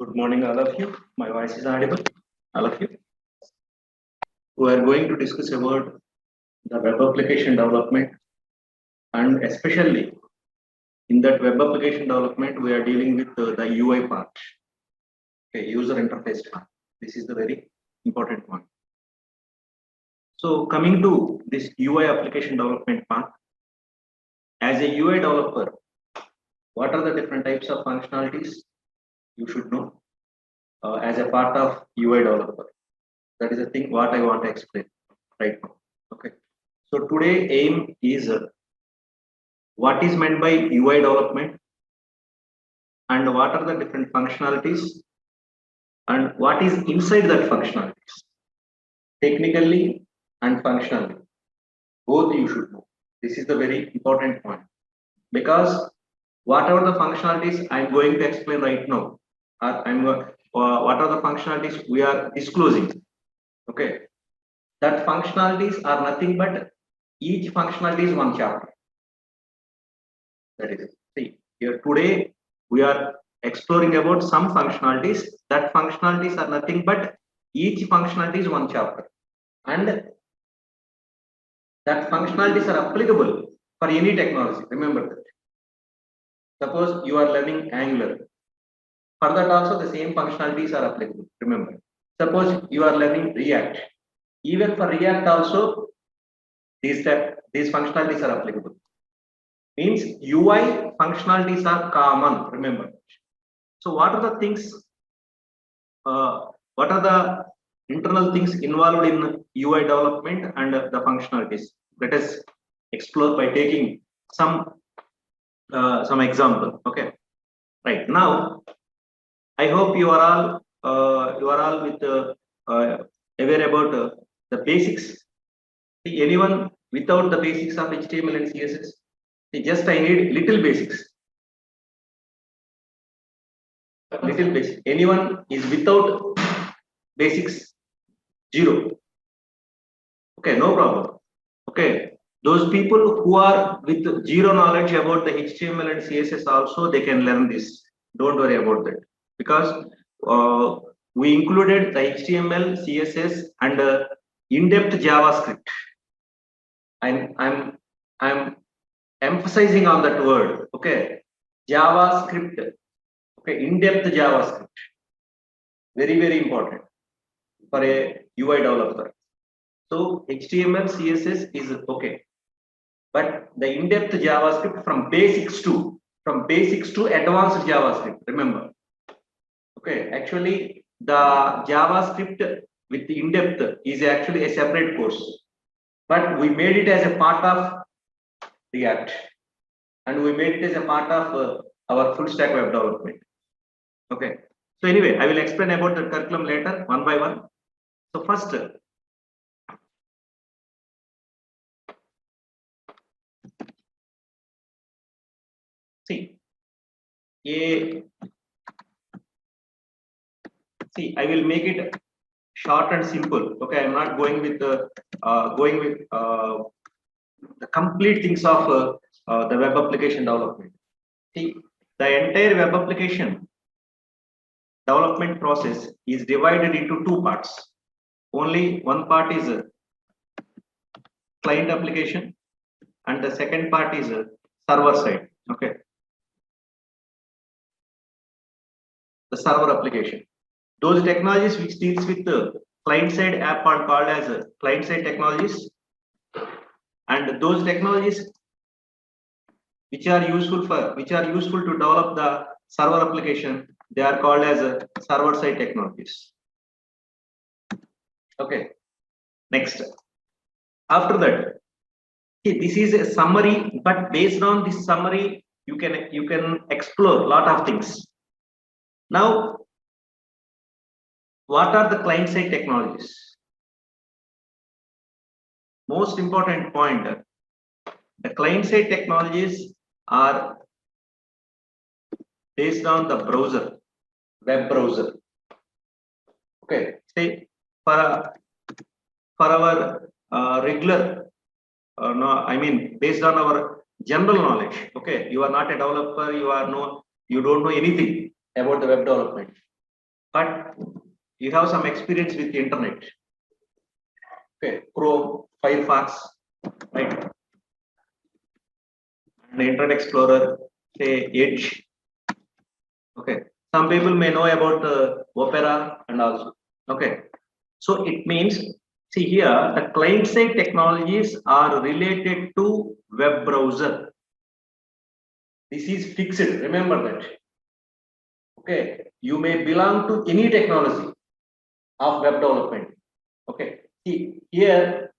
Good morning, all of you. My voice is audible, all of you. We are going to discuss about the web application development, and especially in that web application development, we are dealing with the UI part, okay, user interface part. This is the very important one. So, coming to this UI application development part, as a UI developer, what are the different types of functionalities you should know as a part of UI developer? That is the thing what I want to explain right now. Okay. So today aim is what is meant by UI development and what are the different functionalities and what is inside that functionalities, technically and functionally. Both you should know. This is the very important point, because whatever the functionalities I'm going to explain right now, what are the functionalities we are disclosing. Okay, that functionalities are nothing but each functionality is one chapter. That is it. See, here today we are exploring about some functionalities. That functionalities are nothing but each functionality is one chapter, and that functionalities are applicable for any technology. Remember that. Suppose you are learning Angular, for that also the same functionalities are applicable. Remember. Suppose you are learning React, even for React also these functionalities are applicable. Means UI functionalities are common. Remember. So what are the things? What are the internal things involved in UI development and the functionalities? Let us explore by taking some example. Okay, right now I hope you are all with aware about the basics. See, anyone without the basics of HTML and CSS? See, just I need little basics. Little basic. Anyone is without basics? Zero. Okay, no problem. Okay, those people who are with zero knowledge about the HTML and CSS also, they can learn this. Don't worry about that, because we included the HTML, CSS, and in-depth JavaScript. I'm emphasizing on that word. Okay, JavaScript. Okay, in-depth JavaScript. Very important for a UI developer. So HTML, CSS is okay, but the in-depth JavaScript from basics to advanced JavaScript. Remember. Okay, actually the JavaScript with the in-depth is actually a separate course, but we made it as a part of React, and we made it as a part of our full stack web development. Okay, so anyway, I will explain about the curriculum later one by one. So first, see, I will make it short and simple. Okay, I'm not going with the complete things of the web application development. See, the entire web application development process is divided into two parts. Only one part is a client application, and the second part is a server side. Okay, the server application. Those technologies which deals with the client side app are called as client side technologies, and those technologies which are useful to develop the server application, they are called as server side technologies. Okay, next, after that, this is a summary, but based on this summary you can explore a lot of things. Now, what are the client side technologies? Most important point, the client side technologies are based on the browser, web browser. Okay, say for our regular, no, I mean based on our general knowledge. Okay, you are not a developer, you don't know anything about the web development. but you have some experience with the internet. Okay, Chrome, Firefox, right? And Internet Explorer, say Edge. Okay, some people may know about Opera and also. Okay, so it means, see here, the client-side technologies are related to web browser. This is fixed, remember that. Okay, you may belong to any technology of web development. Okay, see here,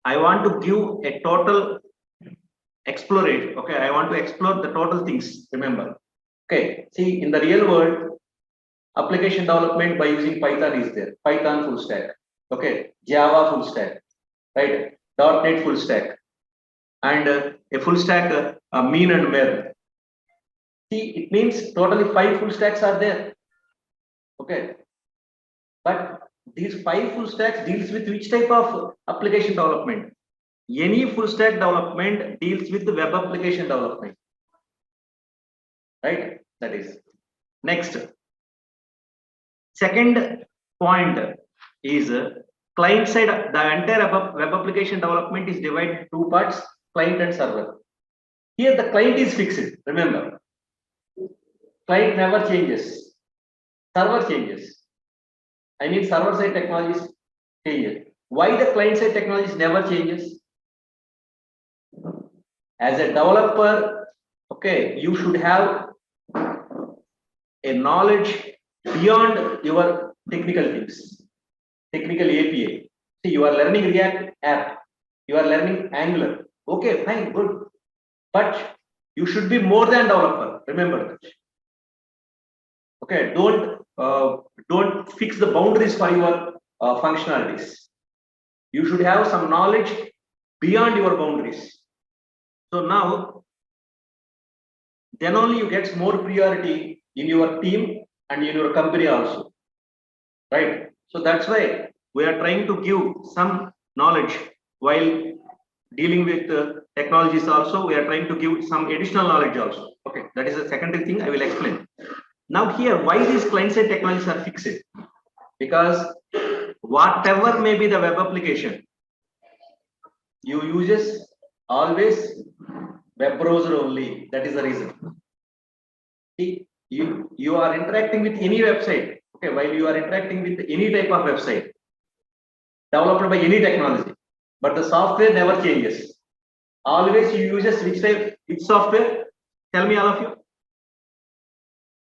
I want to give a total exploration. Okay, I want to explore the total things, remember. Okay, see in the real world, application development by using Python is there. Python full stack. Okay, Java full stack, right? .NET full stack, and a full stack MERN and MERN. See, it means totally 5 full stacks are there. Okay, but these 5 full stacks deals with which type of application development? Any full stack development deals with the web application development, right? That is next. Second point is client side. The entire web application development is divided into 2 parts: client and server. Here the client is fixed. Remember, client never changes. Server changes. I mean, server side technologies changes. Why the client side technologies never changes? As a developer, okay, you should have a knowledge beyond your technical things, technical API. See, you are learning React app, you are learning Angular. Okay, fine, good. But you should be more than developer. Remember that. Okay, don't fix the boundaries for your functionalities. You should have some knowledge beyond your boundaries. So now, then only you get more priority in your team and in your company also, right? So that's why we are trying to give some knowledge while dealing with technologies also. We are trying to give some additional knowledge also. Okay, that is the secondary thing I will explain. Now here, why these client-side technologies are fixed? Because whatever may be the web application, you uses always web browser only. That is the reason. See, you are interacting with any website. Okay, while you are interacting with any type of website developed by any technology, but the software never changes. Always you uses which software? Tell me, all of you.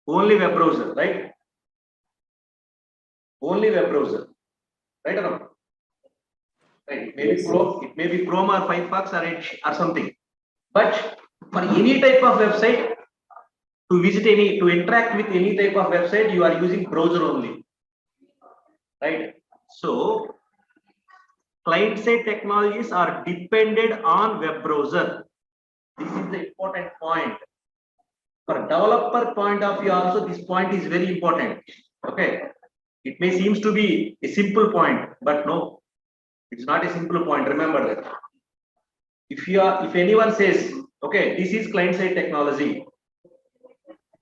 Only web browser, right? Only web browser, right or not? Right. It may be Chrome or Firefox or Edge or something. But for any type of website, to interact with any type of website, you are using browser only, right? So client-side technologies are dependent on web browser. This is the important point. For developer point of view also, this point is very important. Okay, it may seems to be a simple point, but no, it's not a simple point. Remember that. If anyone says, okay, this is client-side technology.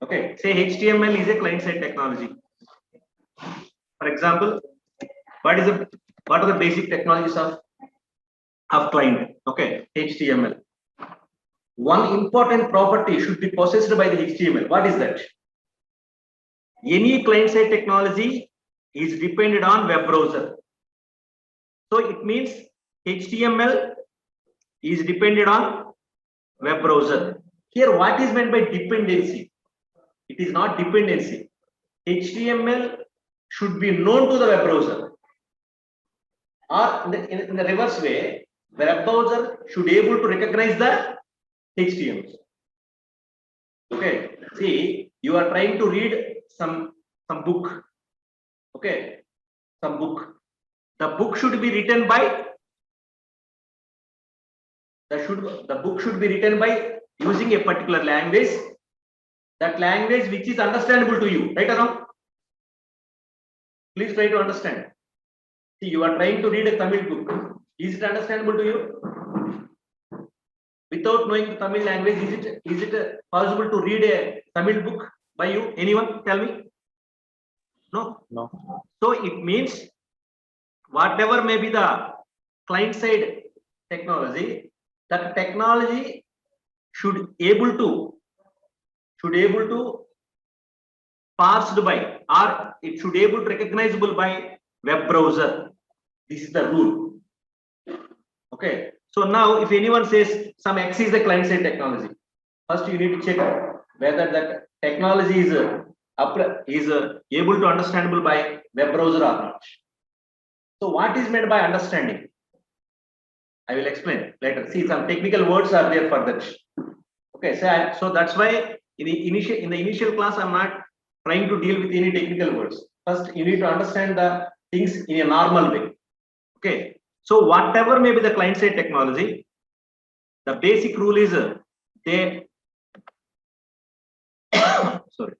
Okay, say HTML is a client-side technology. For example, what are the basic technologies of client? Okay, HTML. One important property should be possessed by the HTML. What is that? Any client-side technology is dependent on web browser. So it means HTML is dependent on web browser. Here, what is meant by dependency? It is not dependency. HTML should be known to the web browser. Or in the reverse way, the web browser should be able to recognize the HTML. Okay, see, you are trying to read some book. Okay, some book. The book should be written by the book should be written by using a particular language. That language which is understandable to you, right or wrong? Please try to understand. See, you are trying to read a Tamil book. Is it understandable to you? Without knowing the Tamil language, is it possible to read a Tamil book? by you? Anyone tell me? No. No. So it means whatever may be the client side technology, that technology should able to parsed by, or it should able to recognizable by web browser. This is the rule. Okay. So now if anyone says some X is the client side technology, first you need to check whether that technology is able to understandable by web browser or not. So what is meant by understanding? I will explain later. See, some technical words are there for that. Okay, so that's why in the initial class I'm not trying to deal with any technical words. First, you need to understand the things in a normal way. Okay, so whatever may be the client side technology, the basic rule is they sorry.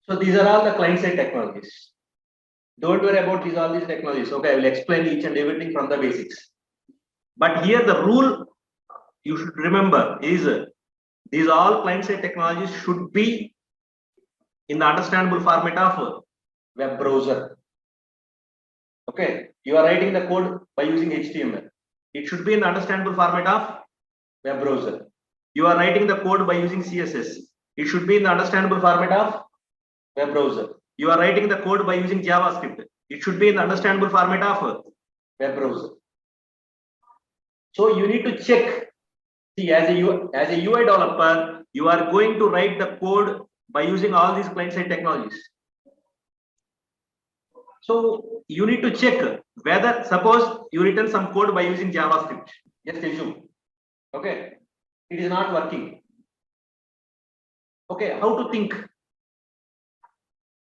So these are all the client side technologies. Don't worry about all these technologies. Okay, I will explain each and everything from the basics. But here the rule you should remember is these all client side technologies should be in the understandable format of web browser. Okay, you are writing the code by using HTML. It should be in the understandable format of web browser. You are writing the code by using CSS. It should be in the understandable format of web browser. You are writing the code by using JavaScript. It should be in the understandable format of web browser. So you need to check. See, as a UI developer, you are going to write the code by using all these client-side technologies. So you need to check whether, suppose you written some code by using JavaScript. Just assume. Okay, it is not working. Okay, how to think?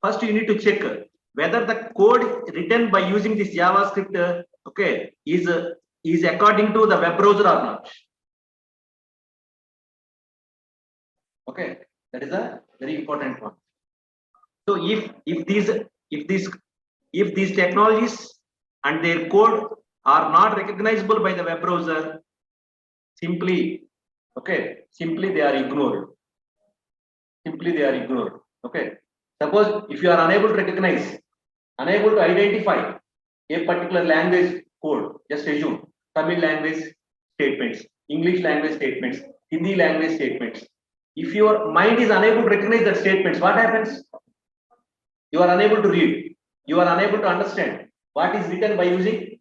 First, you need to check whether the code written by using this JavaScript, okay, is according to the web browser or not. Okay, that is a very important one. So if these technologies and their code are not recognizable by the web browser, simply they are ignored. Simply they are ignored. Okay. Suppose if you are unable to recognize, unable to identify a particular language code, just assume Tamil language statements, English language statements, Hindi language statements. If your mind is unable to recognize the statements, what happens? You are unable to read. You are unable to understand what is written by using.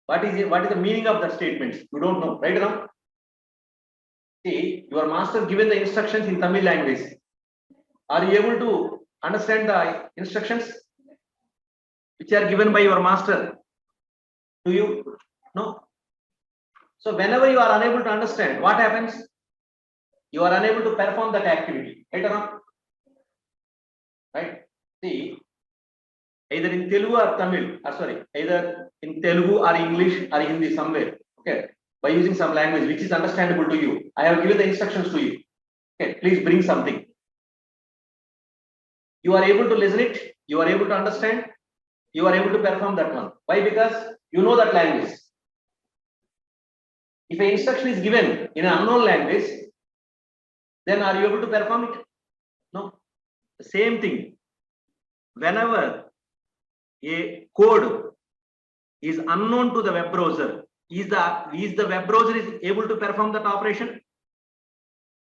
What is the meaning of the statements? You don't know, right now. See, your master given the instructions in Tamil language. Are you able to understand the instructions which are given by your master? Do you? No. So whenever you are unable to understand, what happens? You are unable to perform that activity. Right or not? Right? See, either in Telugu or Tamil, either in Telugu or English or Hindi somewhere. Okay. By using some language which is understandable to you. I have given the instructions to you. Okay, please bring something. You are able to listen it, you are able to understand, you are able to perform that one. Why? Because you know that language. If an instruction is given in an unknown language, then are you able to perform it? No. The same thing. Whenever a code is unknown to the web browser, is the web browser is able to perform that operation?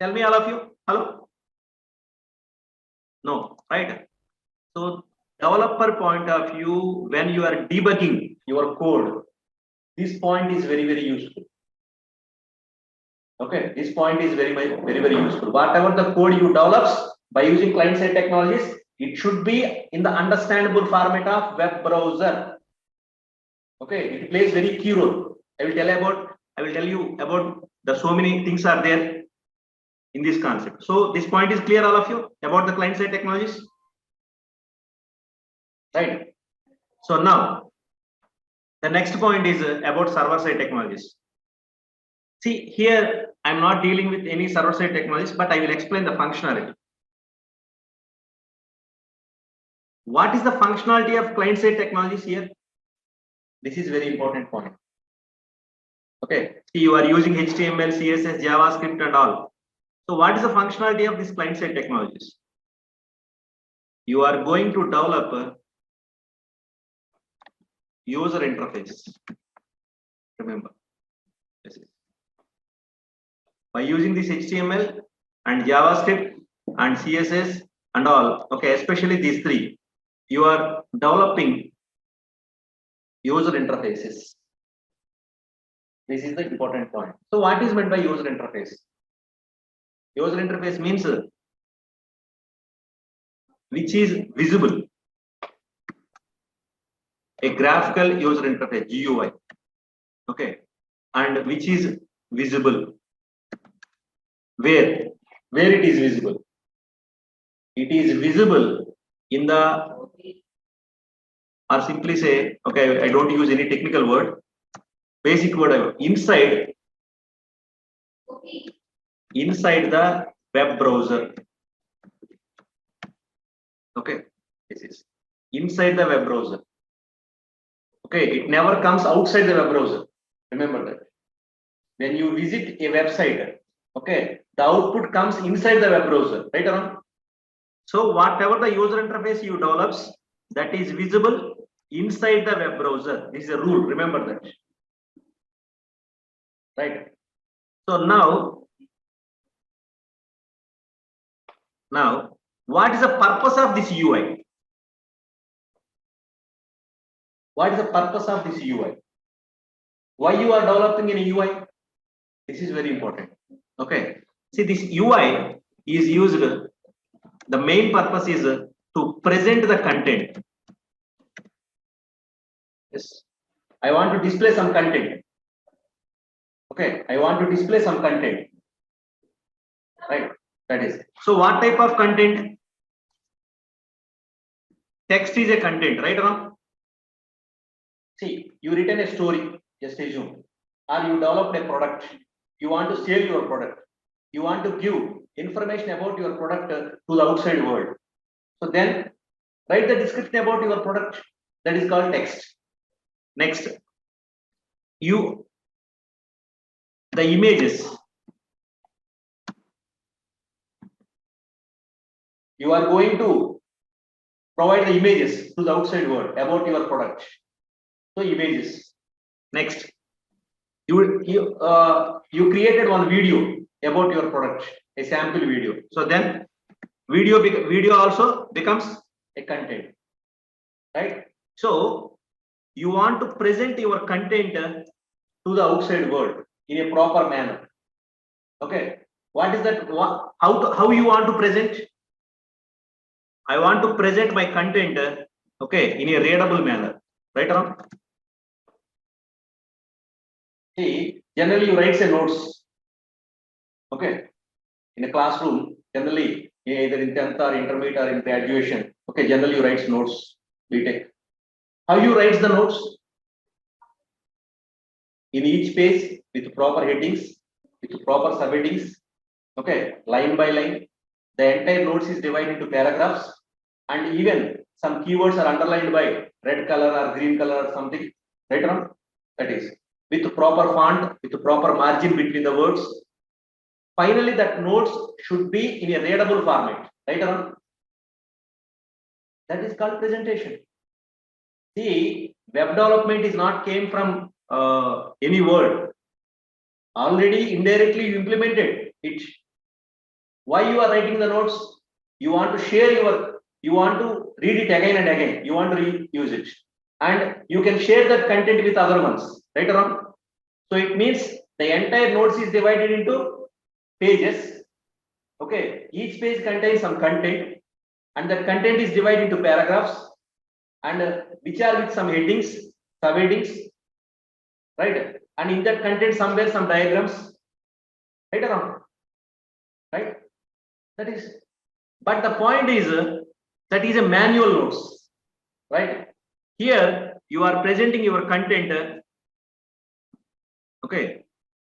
Tell me, all of you. Hello? No, right? So developer point of view, when you are debugging your code, this point is very, very useful. Okay, this point is very, very useful. Whatever the code you develop by using client-side technologies, it should be in the understandable format of web browser. Okay, it plays very key role. I will tell you about the so many things are there in this concept. So this point is clear, all of you, about the client-side technologies, right? So now the next point is about server-side technologies. See, here I'm not dealing with any server-side technologies, but I will explain the functionality. what is the functionality of client-side technologies here? This is very important point. Okay, see, you are using HTML, CSS, JavaScript and all. So what is the functionality of these client-side technologies? You are going to develop a user interface. Remember, by using this HTML and JavaScript and CSS and all, okay, especially these three, you are developing user interfaces. This is the important point. So what is meant by user interface? User interface means which is visible. A graphical user interface, GUI. Okay, and which is visible. Where it is visible? It is visible in the, or simply say, okay, I don't use any technical word, basic word, inside the web browser. Okay, this is inside the web browser. Okay, it never comes outside the web browser. Remember that. When you visit a website, okay, the output comes inside the web browser, right around? So whatever the user interface you develops, that is visible inside the web browser. This is a rule, remember that. Right. So now what is the purpose of this UI? What is the purpose of this UI? Why you are developing an UI? This is very important. Okay. See, this UI is used, the main purpose is to present the content. Yes. I want to display some content. Okay. I want to display some content. Right. That is. So what type of content? Text is a content, right or wrong? See, you written a story, just assume, or you developed a product. You want to sell your product. You want to give information about your product to the outside world. So then write the description about your product. That is called text. Next, the images. You are going to provide the images to the outside world about your product. So images. Next, you created one video about your product, a sample video. So then video also becomes a content, right? So you want to present your content to the outside world in a proper manner. Okay, what is that? How you want to present? I want to present my content, okay, in a readable manner, right or wrong? See, generally you write a notes. Okay, in a classroom, generally either in 10th or intermediate or in graduation. Okay, generally you write notes. BTech. How you write the notes? In each page with proper headings, with proper subheadings. Okay, line by line. The entire notes is divided into paragraphs, and even some keywords are underlined by red color or green color or something. Right on? That is with proper font, with proper margin between the words. Finally, that notes should be in a readable format. Right on? That is called presentation. See, web development is not came from any word. Already indirectly you implemented it. Why you are writing the notes? You want to share you want to read it again and again. You want to reuse it. And you can share that content with other ones. Right or wrong? So it means the entire notes is divided into pages. Okay. Each page contains some content. And that content is divided into paragraphs. And which are with some headings, subheadings. Right? And in that content somewhere some diagrams. Right or wrong? Right? That is, but the point is that is a manual notes, right? Here you are presenting your content. Okay,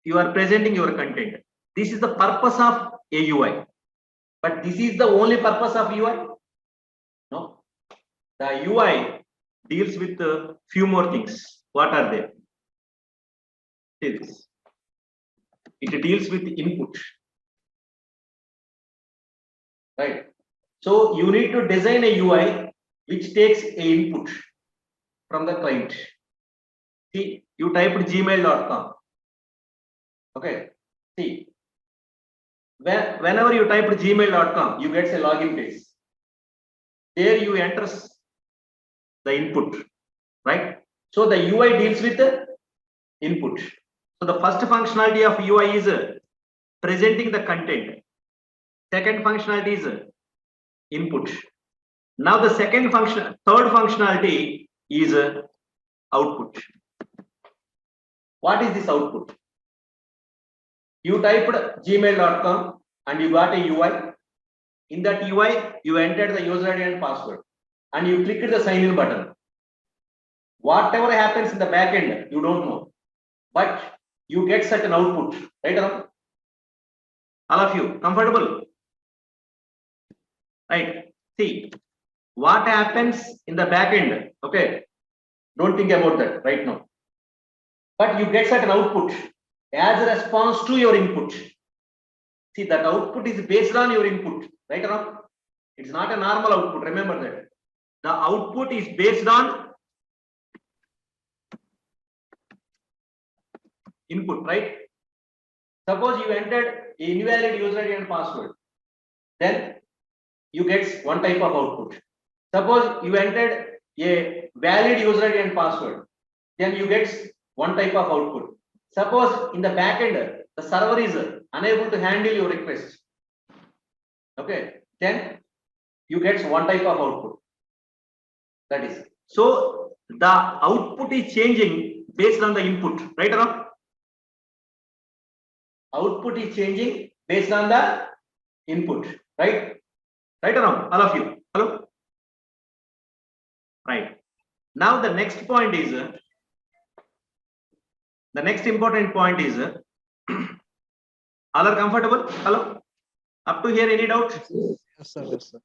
you are presenting your content. This is the purpose of a UI, but this is the only purpose of UI. No, The UI deals with a few more things. What are they? See this. It deals with input. Right. So you need to design a UI which takes a input from the client. See, you typed gmail.com. Okay. See, whenever you typed gmail.com, you get a login page. There you enter the input, right? So the UI deals with the input. So the first functionality of UI is presenting the content. Second functionality is input. Now the third functionality is output. What is this output? You typed gmail.com and you got a UI. In that UI, you entered the user ID and password and you clicked the sign in button. Whatever happens in the back end, you don't know, but you get certain output, right? All of you comfortable? Right. See, what happens in the back end? Okay, don't think about that right now. But you get certain output as a response to your input. See, that output is based on your input, right? It's not a normal output. Remember that. The output is based on input, right? Suppose you entered invalid user ID and password, then you get one type of output. Suppose you entered a valid user ID and password, then you get one type of output. Suppose in the backend the server is unable to handle your request, okay, then you get one type of output. That is, so the output is changing based on the input, right or not? Output is changing based on the input, right? Right or wrong? All of you. Hello? Right. Now the next point is, the next important point is, all are comfortable? Hello? Up to here, any doubt? Yes, sir. Yes, sir.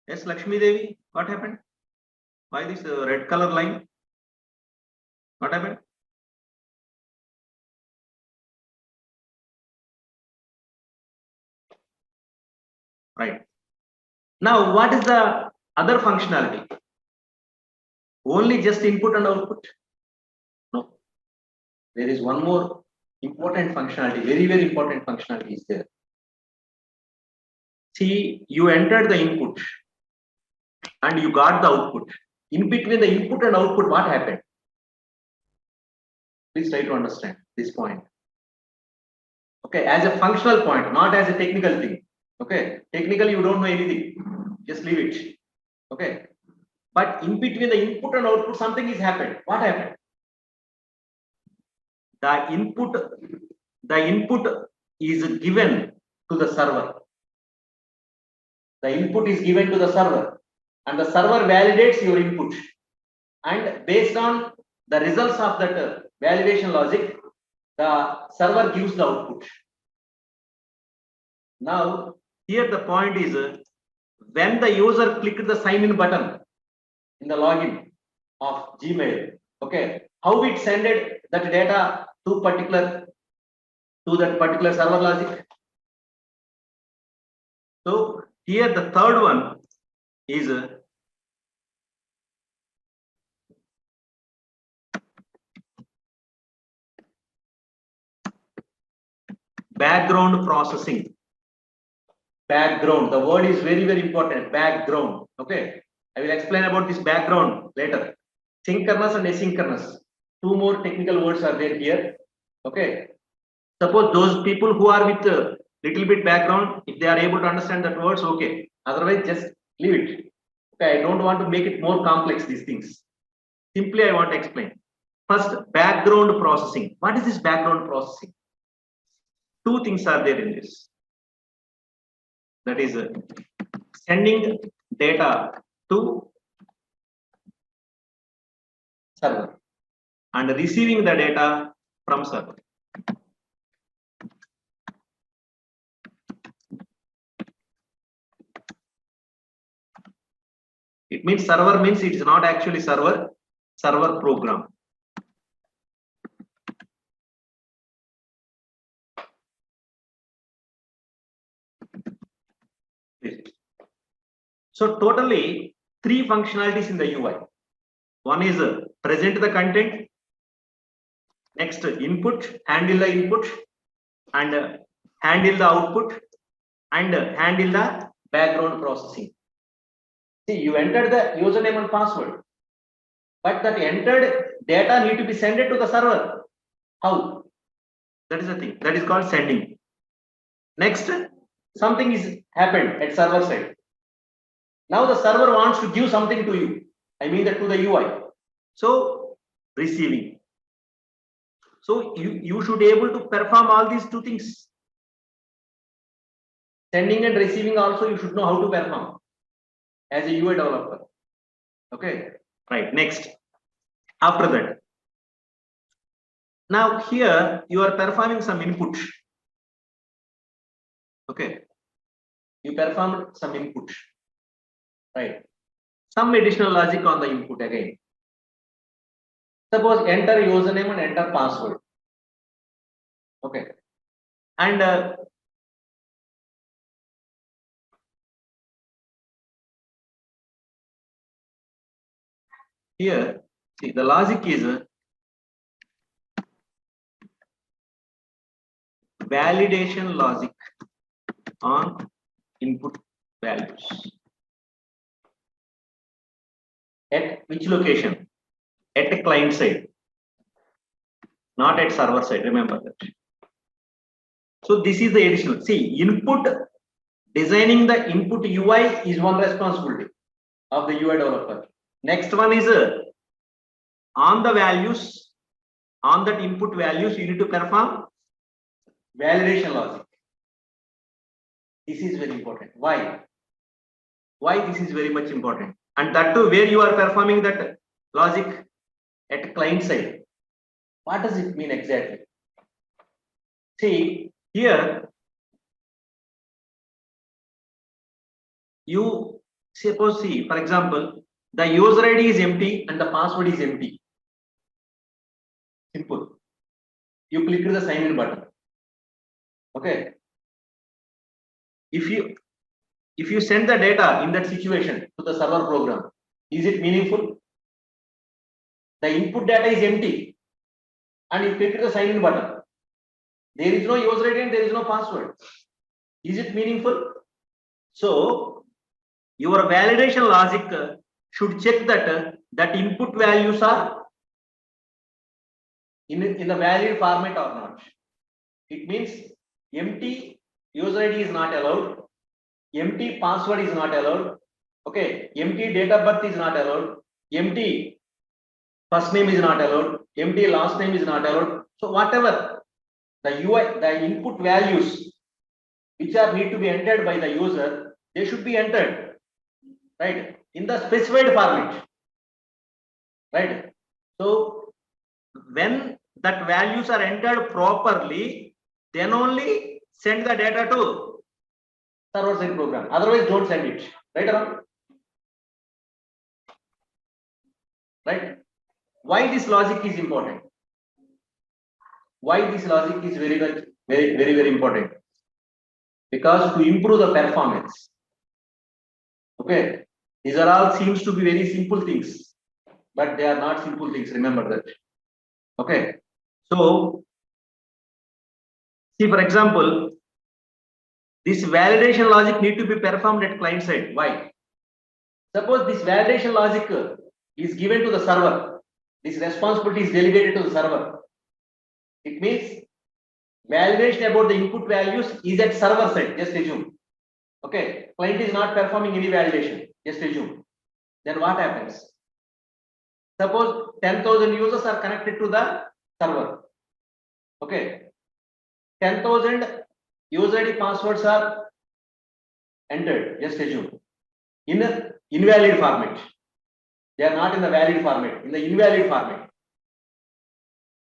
Yes, Lakshmi Devi, what happened? Why this red color line? What happened? Right. Now, what is the other functionality? Only just input and output? No. There is one more important functionality, very, very important functionality is there. See, you entered the input and you got the output. In between the input and output, what happened? Please try to understand this point. Okay, as a functional point, not as a technical thing. Okay, technically you don't know anything, just leave it. Okay, but in between the input and output, something is happened. What happened? The input is given to the server. The input is given to the server, and the server validates your input. And based on the results of that validation logic, the server gives the output. Now, here the point is, when the user clicked the sign in button in the login of Gmail, okay, how it sended that data to that particular server logic. So here the third one is background processing. Background, the word is very, very important. Background. Okay, I will explain about this background later. Synchronous and asynchronous. Two more technical words are there here. Okay, suppose those people who are with a little bit background, if they are able to understand that words, okay. Otherwise, just leave it. Okay, I don't want to make it more complex, these things. Simply, I want to explain. First, background processing. What is this background processing? Two things are there in this. That is sending data to server and receiving the data from server. It means server means it is not actually server program. So totally 3 functionalities in the UI. One is present the content, next input, handle the input, and handle the output, and handle the background processing. See, you entered the username and password, but that entered data need to be sent to the server. How? That is the thing. That is called sending. Next, something is happened at server side. Now the server wants to give something to you. I mean that to the UI. So receiving. So you should be able to perform all these 2 things. Sending and receiving also you should know how to perform as a UI developer. Okay, right. Next, after that, now here you are performing some input. Okay, you performed some input, right? Some additional logic on the input again. Suppose enter username and enter password. Okay, and here, see, the logic is validation logic on input values. At which location? At a client side, not at server side. Remember that. So this is the additional. See, input, designing the input UI is one responsibility of the UI developer. Next one is on the values, on that input values, you need to perform validation logic. This is very important. Why? Why this is very much important? And that too, where you are performing that logic at client side. What does it mean exactly? See, here you suppose, see, for example, the user ID is empty and the password is empty. Simple. You click the sign in button. Okay. If you send the data in that situation to the server program, is it meaningful? The input data is empty and you click the sign in button. There is no user ID and there is no password. Is it meaningful? So your validation logic should check that input values are in the valid format or not. It means empty user ID is not allowed, empty password is not allowed, okay, empty date of birth is not allowed, empty first name is not allowed, empty last name is not allowed. So whatever the UI, the input values which are need to be entered by the user, they should be entered, right, in the specified format, right? So when that values are entered properly, then only send the data to server side program. Otherwise, don't send it. Right or wrong? Right? Why this logic is important? Why this logic is very important? Because to improve the performance. Okay, these are all seems to be very simple things, but they are not simple things. Remember that. Okay, so see, for example, this validation logic need to be performed at client side. Why? Suppose this validation logic is given to the server. This responsibility is delegated to the server. It means validation about the input values is at server side. Just assume. Okay, client is not performing any validation. Just assume. Then what happens? Suppose 10,000 users are connected to the server. Okay, 10,000 user ID passwords are entered. Just assume in the invalid format. They are not in the valid format. In the invalid format.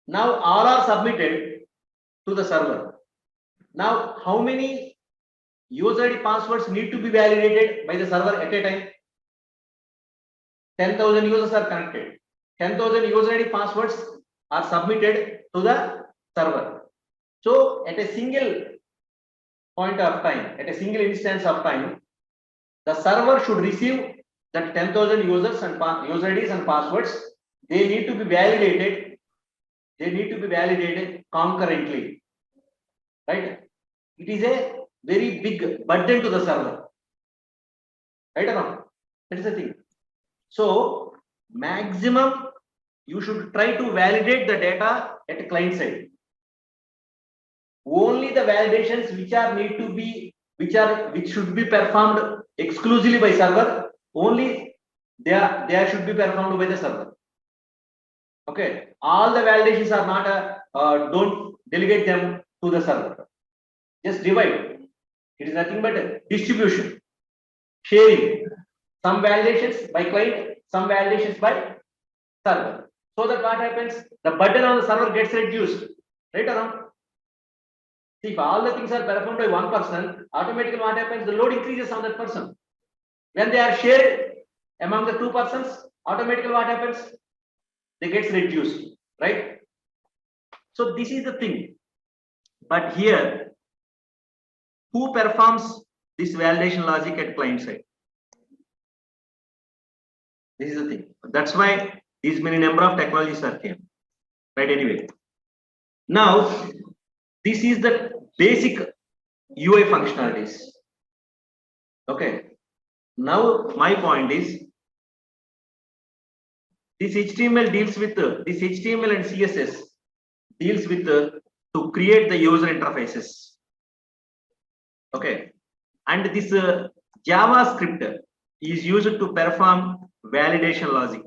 Now all are submitted to the server. Now how many user ID passwords need to be validated by the server at a time? 10,000 users are connected. 10,000 user ID passwords are submitted to the server. So at a single point of time, at a single instance of time, the server should receive that 10,000 users and user IDs and passwords. They need to be validated. They need to be validated concurrently. Right? It is a very big burden to the server. Right or not? That is the thing. So maximum you should try to validate the data at a client side. Only the validations which should be performed exclusively by server, only they should be performed by the server. Okay, all the validations are not don't delegate them to the server. Just divide. It is nothing but a distribution, sharing. Some validations by client, some validations by server. So that what happens? The burden on the server gets reduced. Right or not? See, if all the things are performed by one person, automatically what happens? The load increases on that person. When they are shared among the two persons, automatically what happens? They gets reduced, right? So this is the thing. But here, who performs this validation logic at client side? This is the thing. That's why these many number of technologies are came. Right, anyway. Now, this is the basic UI functionalities. Okay. Now, my point is, this HTML deals with this HTML and CSS deals with to create the user interfaces. Okay, and this JavaScript is used to perform validation logic.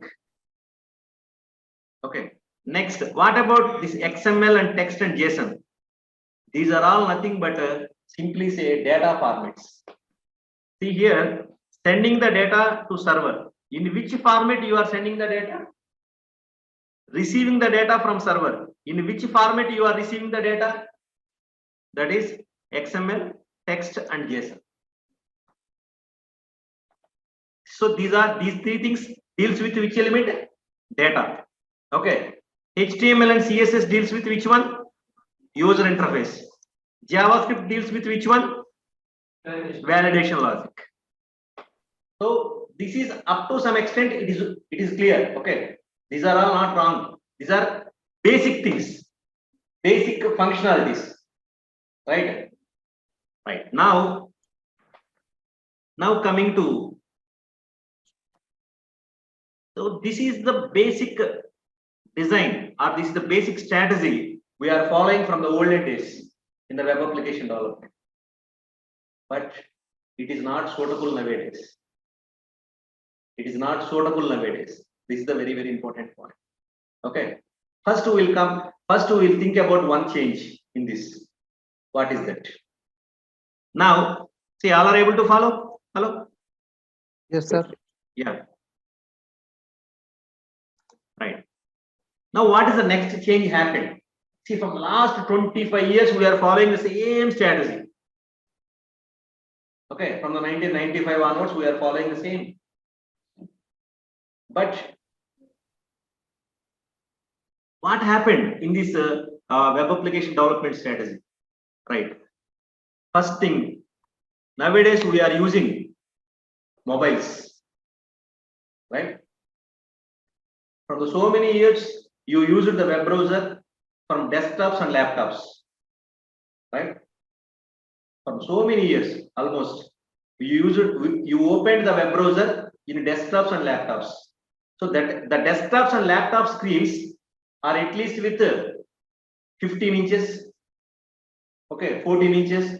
Okay, next, what about this XML and text and JSON? These are all nothing but simply say data formats. See here, sending the data to server. In which format you are sending the data? Receiving the data from server. In which format you are receiving the data? That is XML, text and JSON. So these three things deals with which element? Data. Okay. HTML and CSS deals with which one? User interface. JavaScript deals with which one? Validation logic. So this is up to some extent it is clear. Okay. These are all not wrong. These are basic things, basic functionalities. Right? Right. Now coming to, so this is the basic design, or this is the basic strategy we are following from the olden days in the web application development. But it is not suitable nowadays. It is not suitable nowadays. This is the very, very important point. Okay. First we will think about one change in this. What is that? Now, see, all are able to follow? Hello? Yes, sir. Yeah. Right. Now, what is the next change happened? See, from last 25 years, we are following the same strategy. Okay, from the 1995 onwards, we are following the same. But what happened in this web application development strategy? Right. First thing, nowadays we are using mobiles. Right. From the so many years, you used the web browser from desktops and laptops. Right. From so many years, almost, you opened the web browser in desktops and laptops. So that the desktops and laptop screens are at least with 15 inches, okay, 14 inches,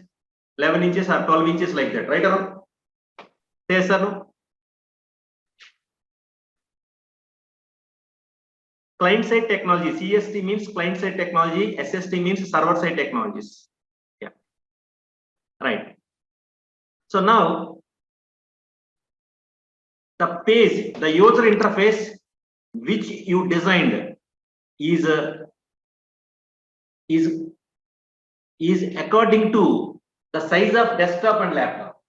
11 inches or 12 inches like that, right? Around? Yes or no? Client-side technology, CST means client-side technology, SST means server-side technologies. Yeah, right. So now, the page, the user interface which you designed is according to the size of desktop and laptop.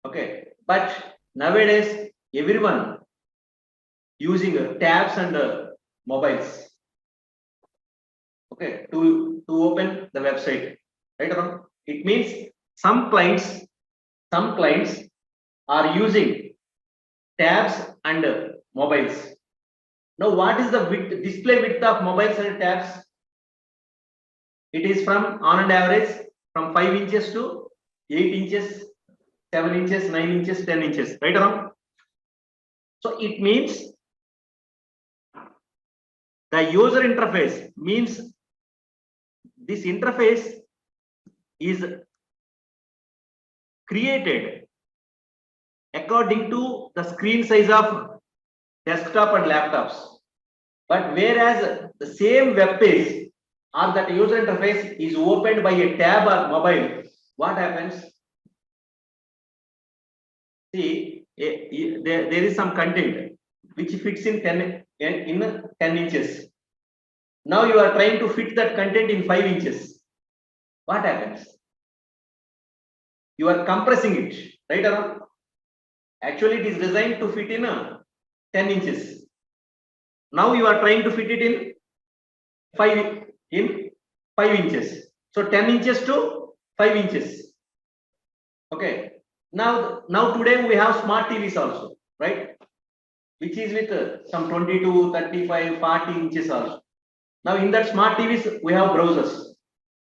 Okay, but nowadays everyone using tabs and mobiles. Okay, to open the website, right? Around. It means some clients are using tabs and mobiles. Now, what is the display width of mobiles and tabs? It is from on an average from 5 inches to 8 inches, 7 inches, 9 inches, 10 inches, right around. So it means the user interface means this interface is created according to the screen size of desktop and laptops. But whereas the same web page or that user interface is opened by a tab or mobile, what happens? See, there is some content which fits in 10 inches. Now you are trying to fit that content in 5 inches. What happens? You are compressing it, right around. Actually, it is designed to fit in 10 inches. Now you are trying to fit it in 5 inches. So 10 inches to 5 inches. Okay. Now today we have smart TVs also, right? Which is with some 22, 35, 40 inches also. Now in that smart TVs we have browsers.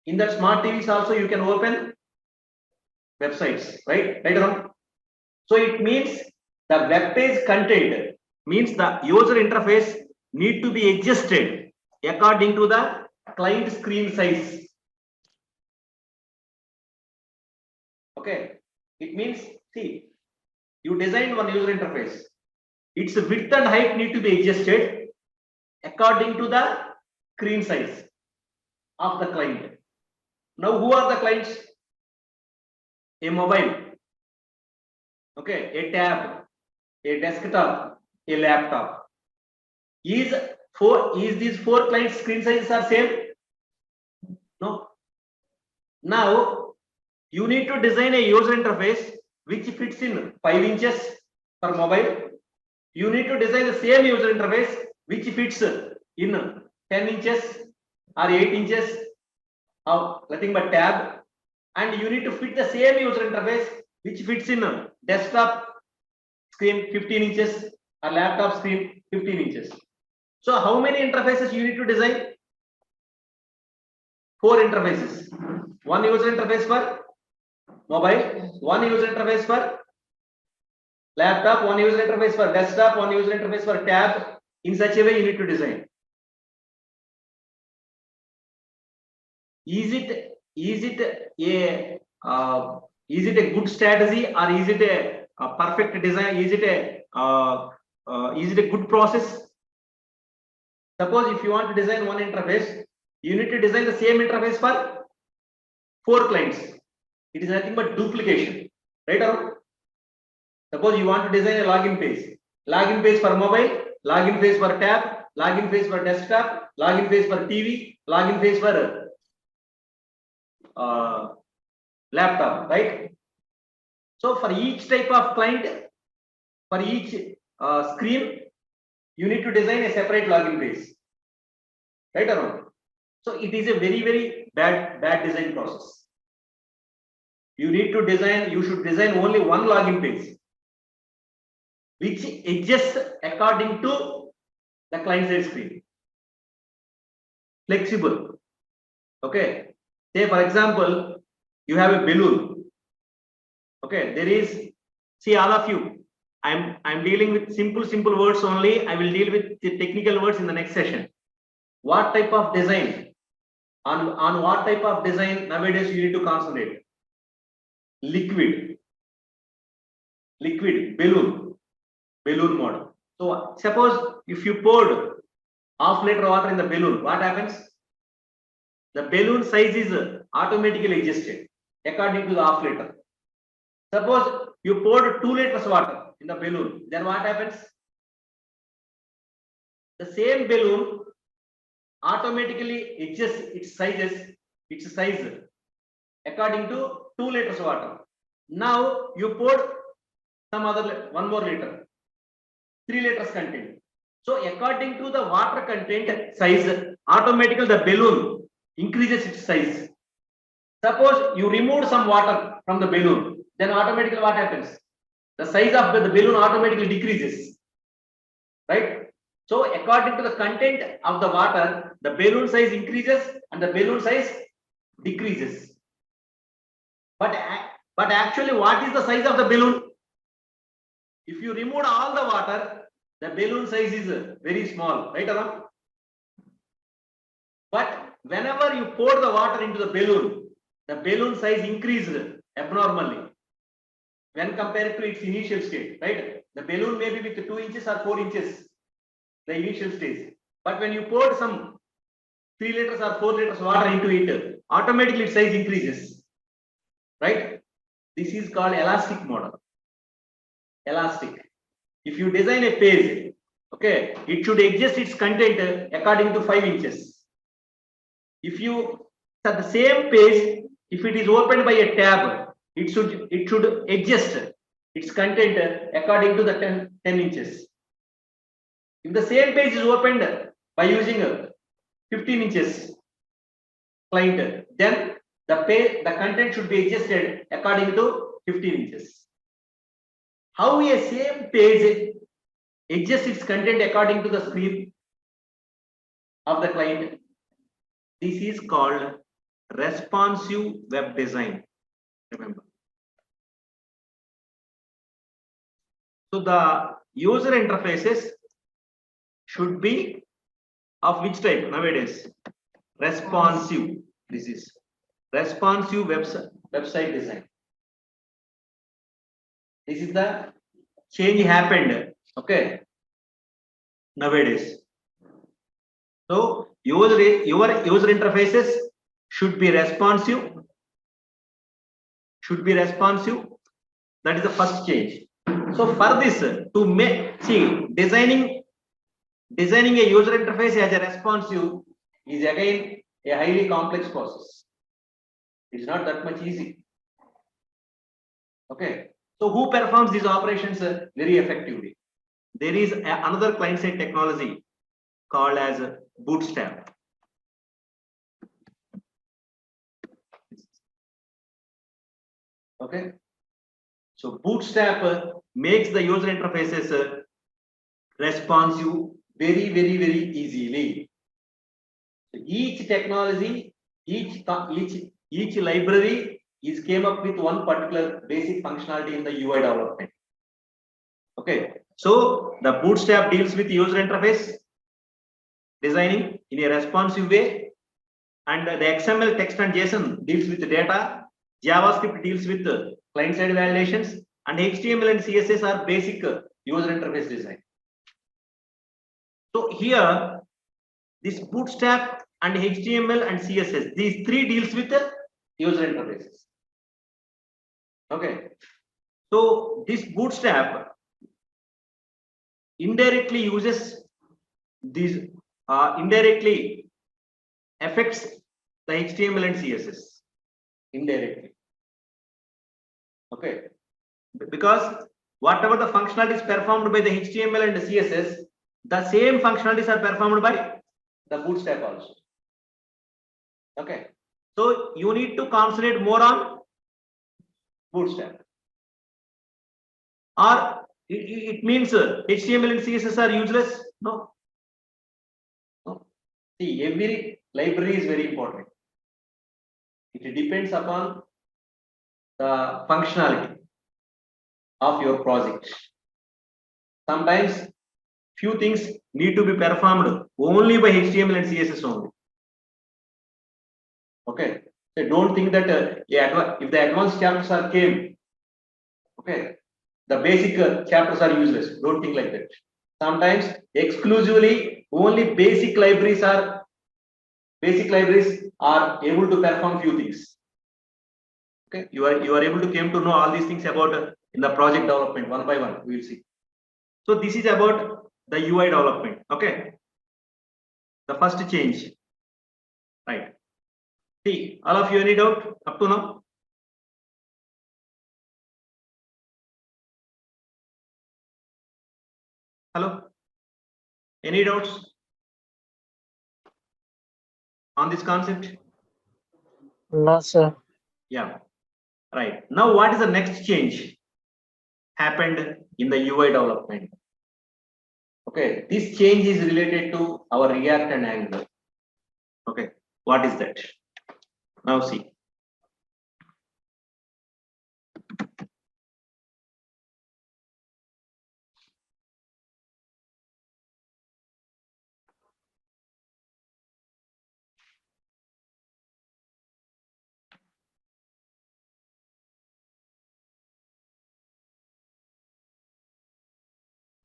In that smart TVs also you can open websites, right? Right around. So it means the web page content means the user interface need to be adjusted according to the client screen size. Okay, it means, see, you designed one user interface. Its width and height need to be adjusted according to the screen size of the client. Now, who are the clients? A mobile, okay, a tab, a desktop, a laptop. Is these 4 clients screen sizes are same? No. Now you need to design a user interface which fits in 5 inches for mobile. You need to design the same user interface which fits in 10 inches or 8 inches of nothing but tab, and you need to fit the same user interface which fits in desktop screen 15 inches or laptop screen 15 inches. So how many interfaces you need to design? 4 interfaces. One user interface for mobile, one user interface for laptop, one user interface for desktop, one user interface for tab. In such a way you need to design. Is it a good strategy, or is it a perfect design? Is it a good process? Suppose if you want to design one interface, you need to design the same interface for 4 clients. It is nothing but duplication, right? Suppose you want to design a login page for mobile, login page for tab, login page for desktop, login page for TV, login page for laptop, right? So for each type of client, for each screen, you need to design a separate login page, right around. So it is a very bad design process. You should design only one login page which adjusts according to the client side screen. Flexible. Okay. Say for example, you have a balloon. Okay, there is, see all of you, I'm dealing with simple words only. I will deal with the technical words in the next session. What type of design, on what type of design nowadays you need to concentrate? Liquid balloon model. So suppose if you poured half liter water in the balloon, what happens? The balloon size is automatically adjusted according to the half liter. Suppose you poured 2 liters water in the balloon, then what happens? The same balloon automatically adjusts its size according to 2 liters water. Now you poured one more liter. 3 liters content. So according to the water content size, automatically the balloon increases its size. Suppose you remove some water from the balloon, then automatically what happens? The size of the balloon automatically decreases, right? So according to the content of the water, the balloon size increases and the balloon size decreases. But actually, what is the size of the balloon? If you remove all the water, the balloon size is very small, right, Aram? But whenever you pour the water into the balloon size increased abnormally when compared to its initial state, right? The balloon may be with 2 inches or 4 inches, the initial stage. But when you poured some 3 liters or 4 liters water into it, automatically its size increases, right? This is called elastic model. Elastic. If you design a page, okay, it should adjust its content according to 5 inches. If you at the same page, if it is opened by a tab, it should adjust its content according to the 10 inches. If the same page is opened by using 15 inches client, then the content should be adjusted according to 15 inches. How a same page adjusts its content according to the screen of the client? This is called responsive web design. Remember. So the user interfaces should be of which type nowadays? Responsive. This is responsive website design. This is the change happened, okay, nowadays. So your user interfaces should be responsive. That is the first change. So for this, to make designing a user interface as a responsive is again a highly complex process. It's not that much easy. Okay. So who performs these operations very effectively? There is another client-side technology called as Bootstrap. Okay. So Bootstrap makes the user interfaces responsive very easily. So each technology, each library is came up with one particular basic functionality in the UI development. Okay, so the Bootstrap deals with user interface designing in a responsive way, and the XML, text, and JSON deals with the data. JavaScript deals with the client-side validations, and HTML and CSS are basic user interface design. So here, this Bootstrap and HTML and CSS, these three deals with the user interfaces. Okay, so this Bootstrap indirectly uses these indirectly affects the HTML and CSS indirectly. Okay, because whatever the functionality is performed by the HTML and the CSS, the same functionalities are performed by the Bootstrap also. Okay, so you need to concentrate more on Bootstrap, or it means HTML and CSS are useless? No. See, every library is very important. It depends upon the functionality of your project. Sometimes few things need to be performed only by HTML and CSS only. Okay, so don't think that if the advanced chapters are came, okay, the basic chapters are useless. Don't think like that. Sometimes exclusively only basic libraries are able to perform few things. Okay, you are able to came to know all these things about in the project development one by one. We will see. So this is about the UI development. Okay, the first change, right? See, all of you, any doubt up to now? Hello. Any doubts on this concept? No, sir. Yeah, right. Now, what is the next change happened in the UI development? Okay, this change is related to our React and Angular. Okay, what is that? Now see.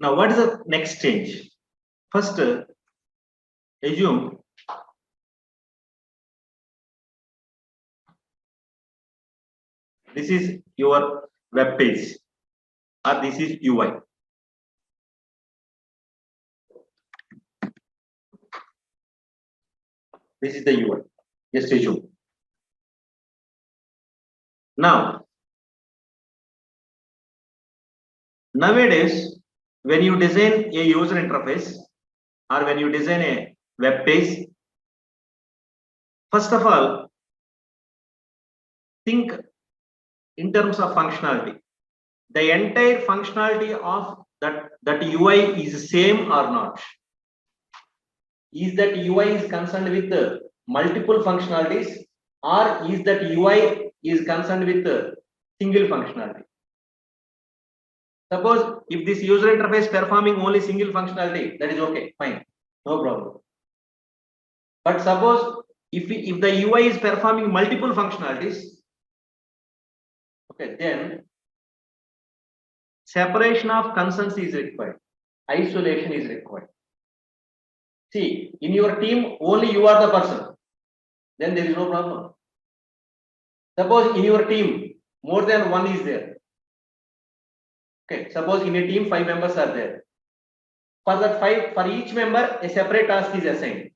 Now, what is the next change? First, assume this is your web page or this is UI. This is the UI. Just assume. Now, nowadays, when you design a user interface or when you design a web page, first of all, think in terms of functionality. The entire functionality of that UI is same or not? Is that UI is concerned with multiple functionalities, or is that UI is concerned with single functionality? Suppose if this user interface performing only single functionality, that is okay, fine, no problem. But suppose if the UI is performing multiple functionalities, okay, then separation of concerns is required, isolation is required. See, in your team, only you are the person, then there is no problem. Suppose in your team, more than one is there. Okay, suppose in a team, 5 members are there. For each member, a separate task is assigned.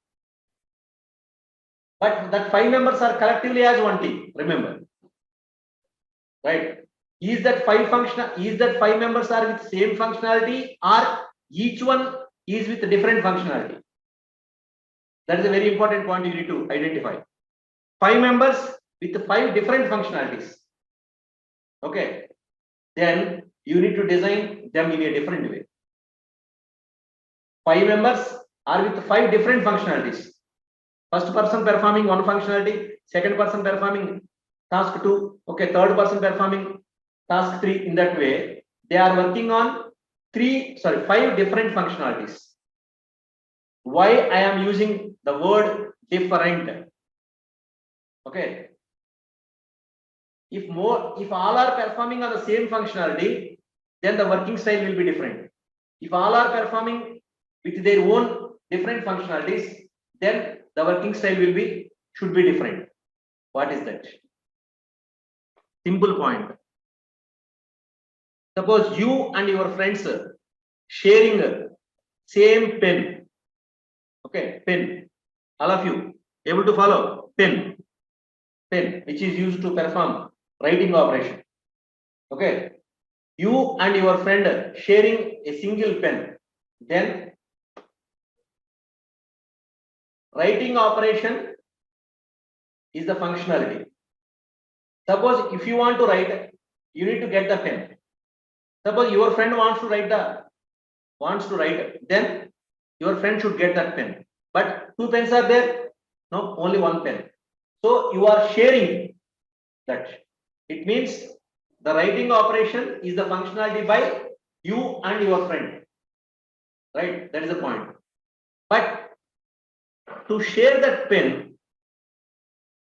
But that 5 members are collectively as one team, remember. Right? Is that 5 members are with same functionality, or each one is with different functionality? That is a very important point you need to identify. 5 members with 5 different functionalities. Okay, then you need to design them in a different way. 5 members are with 5 different functionalities. First person performing one functionality, second person performing task 2, okay, third person performing task 3. In that way, they are working on 5 different functionalities. Why I am using the word different? Okay, if all are performing on the same functionality, then the working style will be different. If all are performing with their own different functionalities, then the working style should be different. What is that? Simple point. Suppose you and your friends sharing same pen. Okay, pen. All of you able to follow? Pen, which is used to perform writing operation. Okay, you and your friend sharing a single pen, then writing operation is the functionality. Suppose if you want to write, you need to get the pen. Suppose your friend wants to write, then your friend should get that pen. But 2 pens are there? No, only 1 pen. So you are sharing that. It means the writing operation is the functionality by you and your friend. Right? That is the point. But to share that pen,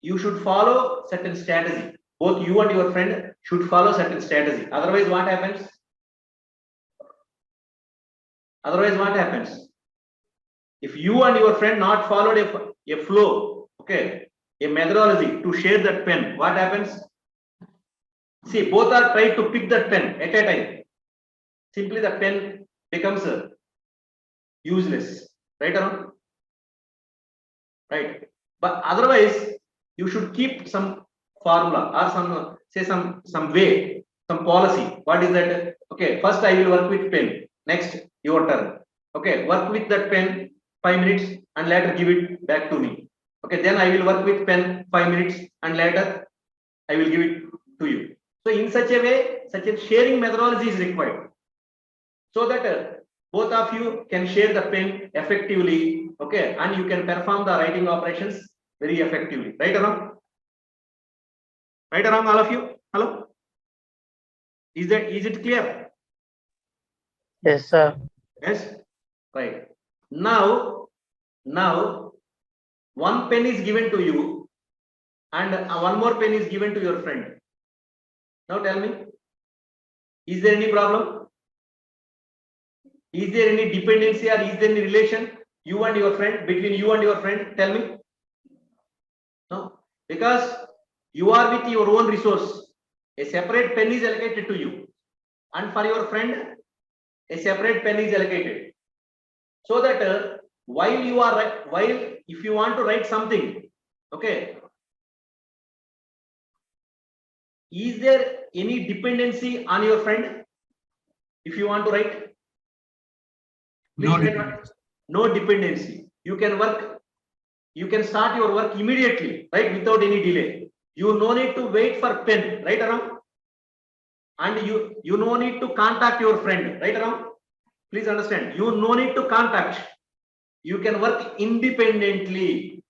you should follow certain strategy. Both you and your friend should follow certain strategy. Otherwise, what happens? If you and your friend not followed a flow, okay, a methodology to share that pen, what happens? See, both are trying to pick that pen at a time. Simply the pen becomes useless. Right or not? Right. But otherwise, you should keep some formula or some way, some policy. What is that? Okay, first I will work with pen. Next, your turn. Okay, work with that pen 5 minutes and later give it back to me. Okay, then I will work with pen 5 minutes and later I will give it to you. So in such a way, such a sharing methodology is required, so that both of you can share the pen effectively. Okay, and you can perform the writing operations very effectively. Right or wrong? Right or wrong, all of you? Hello? Is it clear? Yes, sir. Yes. Right. Now one pen is given to you and one more pen is given to your friend. Now tell me, is there any problem? Is there any dependency or is there any relation you and your friend, between you and your friend? Tell me. No, because you are with your own resource. A separate pen is allocated to you, and for your friend, a separate pen is allocated. So that while if you want to write something, okay, is there any dependency on your friend? If you want to write, No dependency. no dependency. You can work. You can start your work immediately, right, without any delay. You no need to wait for pen, right around, and you no need to contact your friend, right around. Please understand, you no need to contact. You can work independently,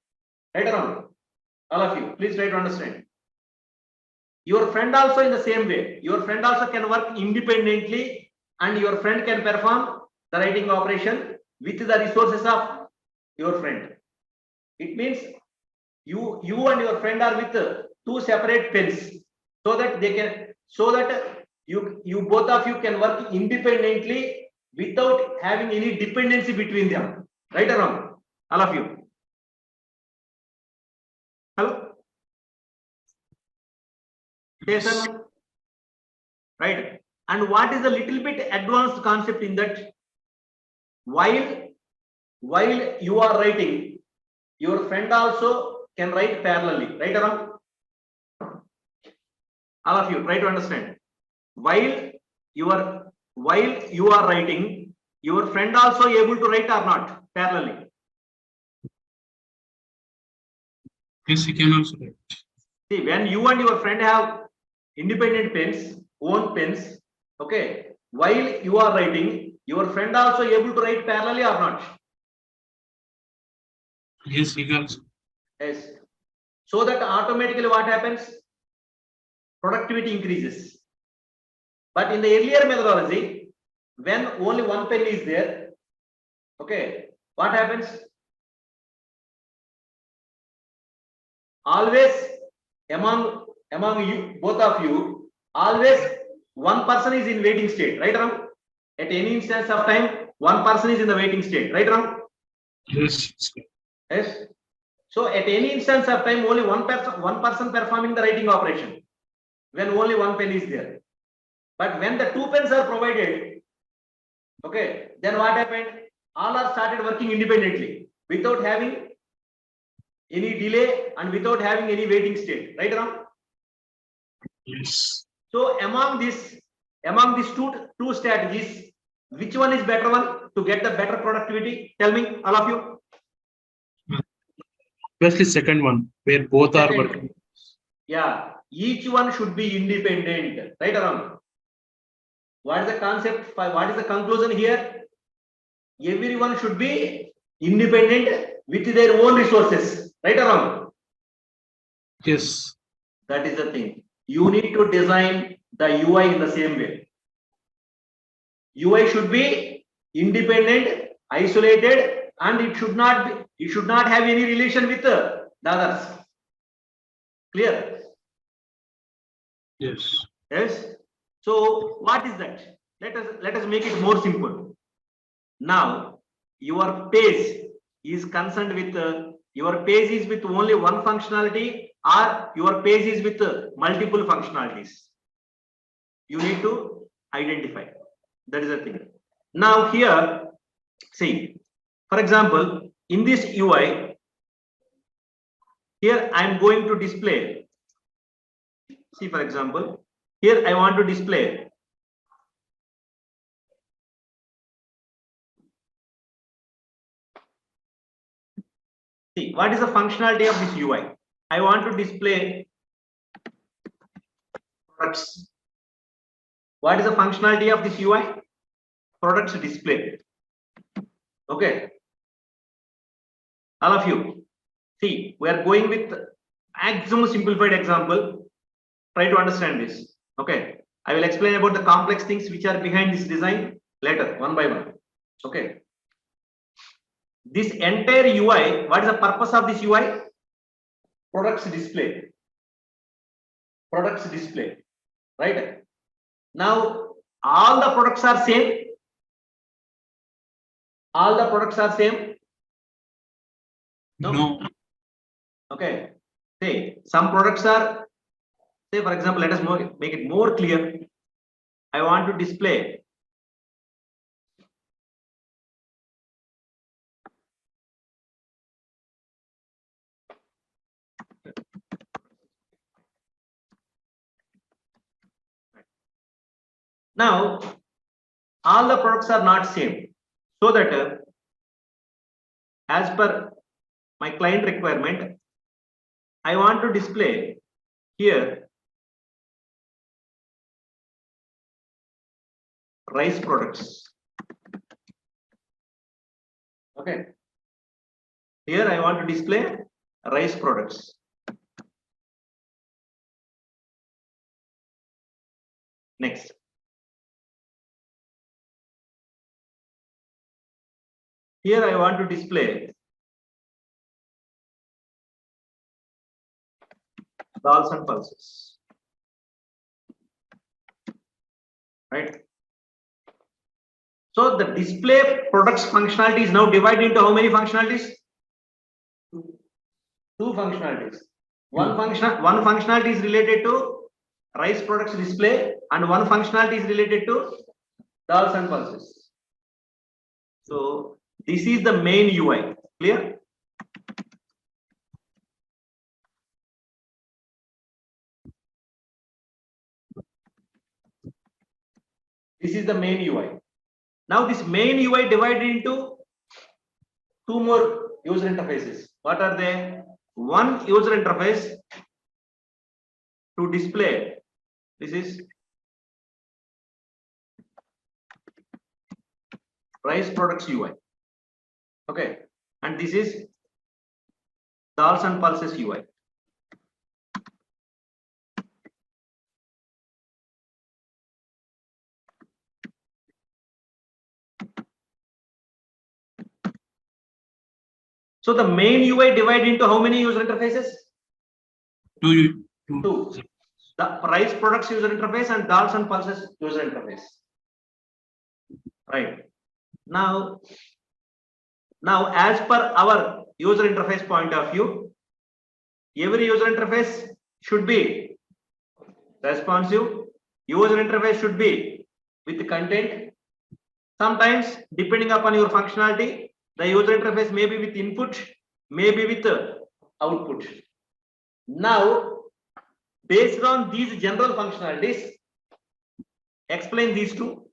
right around. All of you, please try to understand. Your friend also in the same way. Your friend also can work independently, and your friend can perform the writing operation with the resources of your friend. It means you and your friend are with two separate pens, so that you both of you can work independently without having any dependency between them. Right or wrong? All of you. Hello? Yes, sir. Right. And what is a little bit advanced concept in that? While you are writing, your friend also can write parallelly. Right or wrong? All of you try to understand. While you are writing, your friend also able to write or not parallelly? Yes, he can also write. See, when you and your friend have independent pens, own pens, okay, while you are writing, your friend also able to write parallelly or not? Yes, he can also. Yes. So that automatically what happens? Productivity increases. But in the earlier methodology, when only one pen is there, okay, what happens? Always among you, both of you, always one person is in waiting state, right, Ram? At any instance of time, one person is in the waiting state, right, Ram? Yes. Yes. So at any instance of time, only one person performing the writing operation, when only one pen is there. But when the two pens are provided, okay, then what happened? All are started working independently without having any delay and without having any waiting state, right, Ram? Yes. So among these two strategies, which one is better one to get the better productivity? Tell me, all of you. Especially second one, where both are working. Yeah, each one should be independent, right or wrong? What is the concept? What is the conclusion here? Everyone should be independent with their own resources, right or wrong? Yes. That is the thing. You need to design the UI in the same way. UI should be independent, isolated, and it should not have any relation with the others. Clear? Yes. Yes. So what is that? Let us make it more simple. Now your page is concerned with your page is with only one functionality, or your page is with multiple functionalities. You need to identify. That is the thing. Now here, see, for example, in this UI, here I am going to display. See, for example, here I want to display See, what is the functionality of this UI? I want to display products. What is the functionality of this UI? Products display. Okay. All of you, see, we are going with maximum simplified example. Try to understand this. Okay. I will explain about the complex things which are behind this design later, one by one. Okay. This entire UI, what is the purpose of this UI? Products display. Products display. Right? Now, all the products are same. All the products are same. No. Okay. Say some products are, say for example, let us make it more clear. I want to display now all the products are not same, so that as per my client requirement, I want to display here rice products. Okay. Here I want to display rice products. Next. Here I want to display dals and pulses. Right. So the display products functionality is now divided into how many functionalities? Two functionalities. One functionality is related to rice products display, and one functionality is related to dals and pulses. So this is the main UI. Clear? This is the main UI. Now this main UI divided into two more user interfaces. What are they? One user interface to display. This is rice products UI. Okay. And this is dals and pulses UI. So the main UI divided into how many user interfaces? Two. The rice products user interface and dals and pulses user interface. Right. Now as per our user interface point of view, every user interface should be responsive. User interface should be with content. Sometimes, depending upon your functionality, the user interface may be with input, maybe with output. Now, based on these general functionalities, explain these two.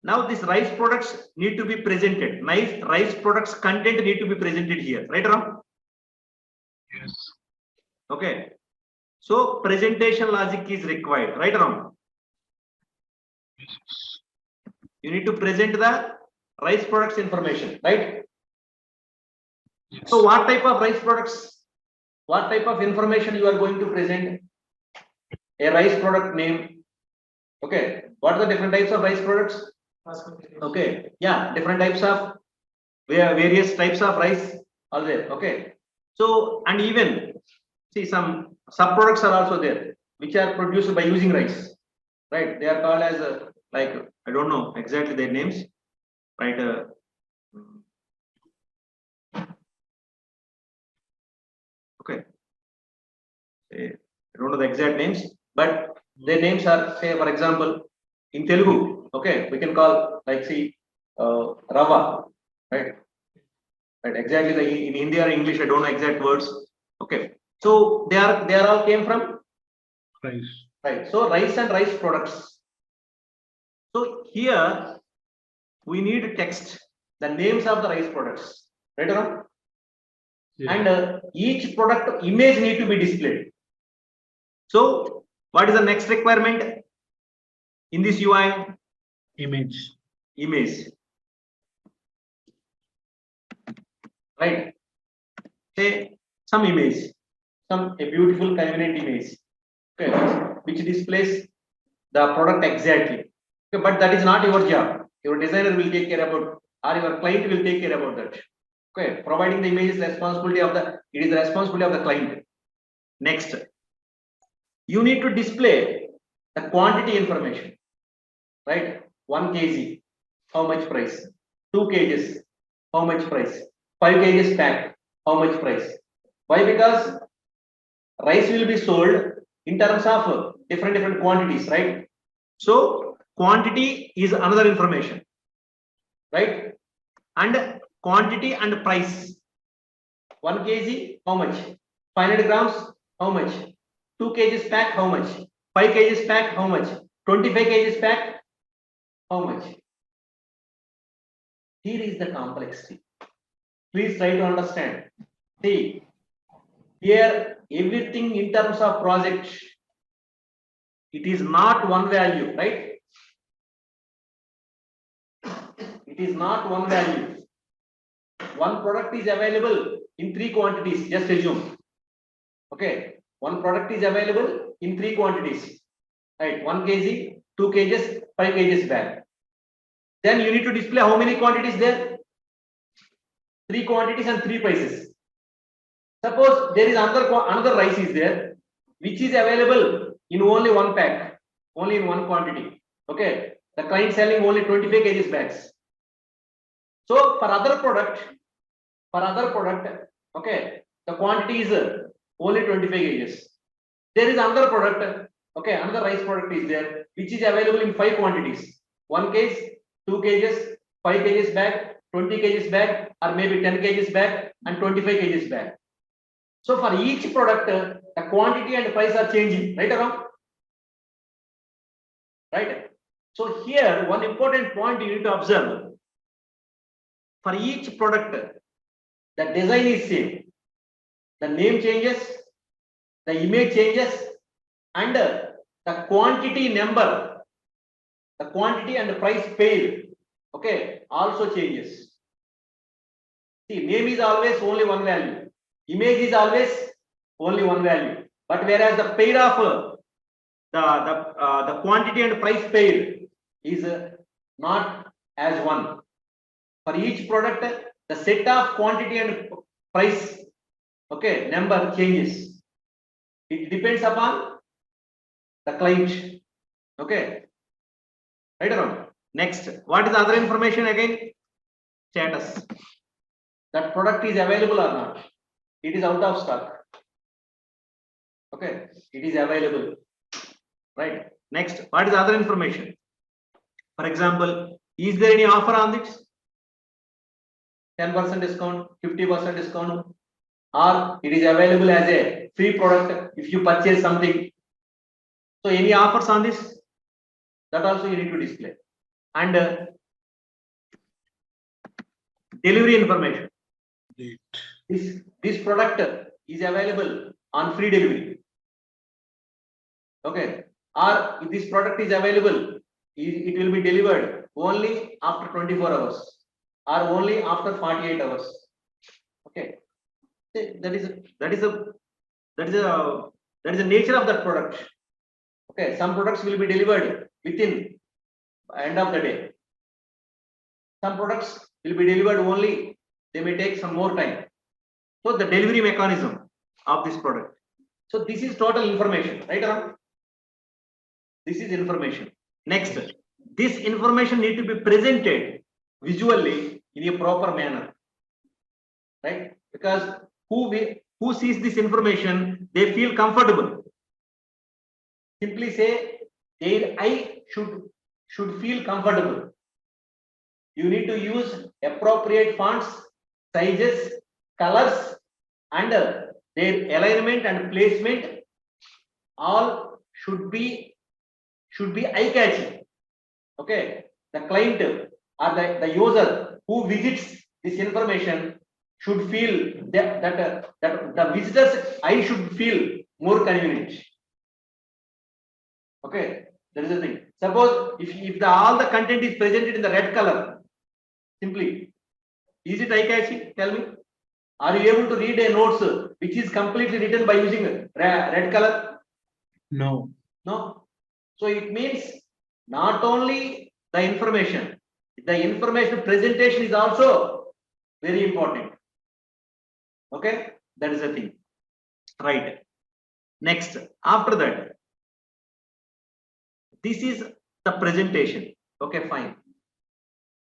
Now, these rice products need to be presented. Nice rice products content need to be presented here, right, Ram? Yes. Okay. So presentation logic is required, right, Ram? Yes. You need to present the rice products information, right? Yes. So what type of rice products, what type of information you are going to present? A rice product name. Okay. What are the different types of rice products? Okay. Yeah, different types of various types of rice are there. Okay. So, and even see some sub-products are also there, which are produced by using rice, right? They are called as like, I don't know exactly their names, right? Okay. I don't know the exact names, but their names are, say, for example, in Telugu, okay, we can call like, see, Rava, right? Right. Exactly. In Hindi or English, I don't know exact words. Okay. So they are all came from Rice. right. So rice and rice products. So here we need text, the names of the rice products. Right or wrong? Yeah. and each product image need to be displayed. So what is the next requirement in this UI? Image. Image, right? Say some image, a beautiful convenient image, okay, which displays the product exactly. Okay, but that is not your job. Your designer will take care about, or your client will take care about that. Okay, providing the image is responsibility of the, it is the responsibility of the client. Next, you need to display the quantity information, right? 1 kg, how much price? 2 kgs, how much price? 5 kgs pack, how much price? Why? Because rice will be sold in terms of different quantities, right? So quantity is another information, right? And quantity and price. 1 kg, how much? 500 grams, how much? 2 kgs pack, how much? 5 kgs pack, how much? 25 kgs pack, how much? Here is the complexity. Please try to understand. See, here everything in terms of project, it is not one value, right? It is not one value. One product is available in 3 quantities, just assume. Okay, one product is available in 3 quantities, right? 1 kg, 2 kgs, 5 kgs bag. Then you need to display how many quantities there? 3 quantities and 3 prices. Suppose there is another rice is there, which is available in only one pack, only in one quantity. Okay, the client selling only 25 kgs bags. So for other product, okay, the quantity is only 25 kgs. There is another product, okay, another rice product is there, which is available in 5 quantities. 1 kg, 2 kgs, 5 kgs bag, 20 kgs bag, or maybe 10 kgs bag and 25 kgs bag. So for each product, the quantity and price are changing, right or wrong? Right. So here, one important point you need to observe. For each product, the design is same. The name changes, the image changes, and the quantity number, the quantity and the price paid, okay, also changes. See, name is always only one value. Image is always only one value. But whereas the paid of the quantity and price paid is not as one. For each product, the set of quantity and price, okay, number changes. It depends upon the client. Okay, right or wrong? Next, what is the other information again? Status. That product is available or not? It is out of stock. Okay, it is available. Right. Next, what is the other information? For example, is there any offer on this? 10% discount, 50% discount, or it is available as a free product if you purchase something. So any offers on this? That also you need to display. And delivery information. This product is available on free delivery. Okay. Or if this product is available, it will be delivered only after 24 hours or only after 48 hours. Okay. That is the nature of that product. Okay, some products will be delivered within end of the day. Some products will be delivered only, they may take some more time. So the delivery mechanism of this product. So this is total information, right around? This is information. Next, this information need to be presented visually in a proper manner, right? Because who sees this information, they feel comfortable. Simply say their eye should feel comfortable. You need to use appropriate fonts, sizes, colors, and their alignment and placement all should be eye-catching. Okay, the client or the user who visits this information should feel that the visitor's eye should feel more convenient. Okay, that is the thing. Suppose if all the content is presented in the red color, simply, is it eye catching? Tell me. Are you able to read a notes which is completely written by using red color? No. No. So it means not only the information presentation is also very important. Okay, that is the thing. Right. Next, after that, this is the presentation. Okay, fine.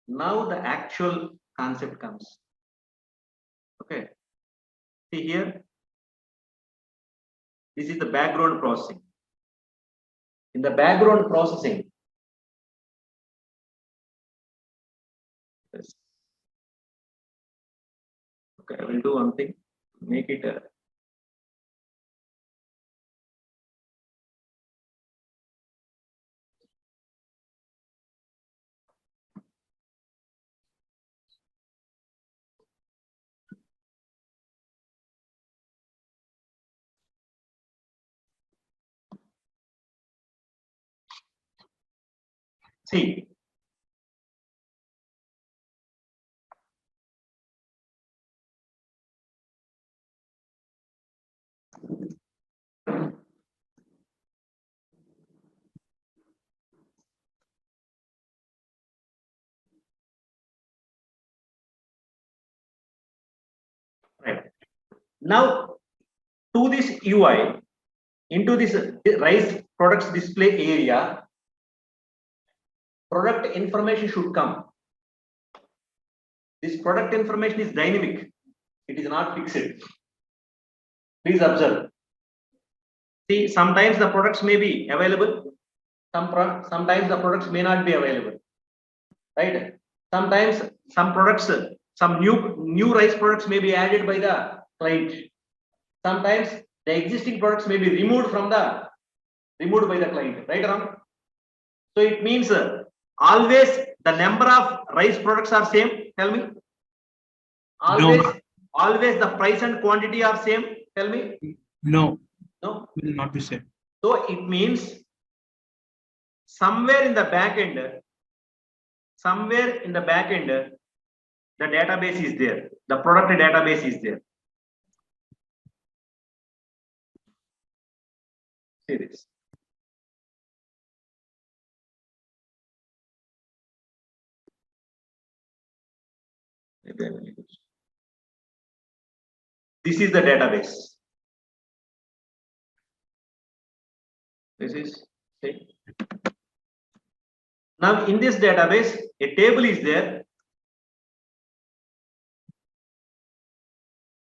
Now the actual concept comes. Okay. See here. This is the background processing. In the background processing, yes. Okay, I will do one thing. Make it a see. Right. Now to this UI, into this RISE products display area, product information should come. This product information is dynamic. It is not fixed. Please observe. See, sometimes the products may be available. Sometimes the products may not be available. Right? Sometimes some products, some new RISE products may be added by the client. Sometimes the existing products may be removed by the client. Right, Ram? So it means always the number of RISE products are same. Tell me. Always the price and quantity are same. Tell me. No. No. Will not be same. So it means somewhere in the back end, the database is there. The product database is there. See this. This is the database. This is, see. Now in this database, a table is there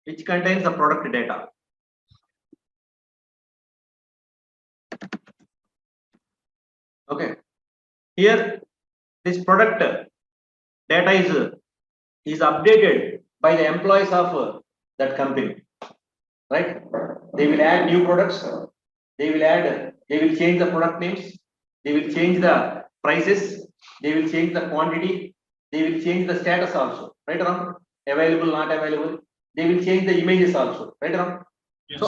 which contains the product data. Okay. Here, this product data is updated by the employees of that company. Right? They will add new products. They will change the product names. They will change the prices. They will change the quantity. They will change the status also. Right, Ram? Available, not available. They will change the images also. Right, Ram? Yes. So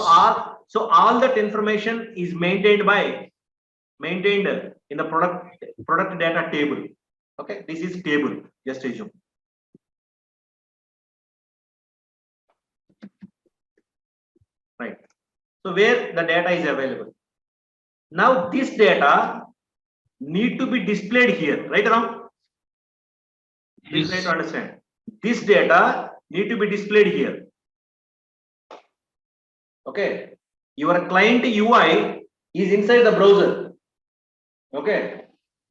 all that information is maintained in the product data table. Okay, this is table. Just assume. Right. So where the data is available. Now this data need to be displayed here, right, Ram? Please try to understand. This data need to be displayed here. Okay. Your client UI is inside the browser. Okay.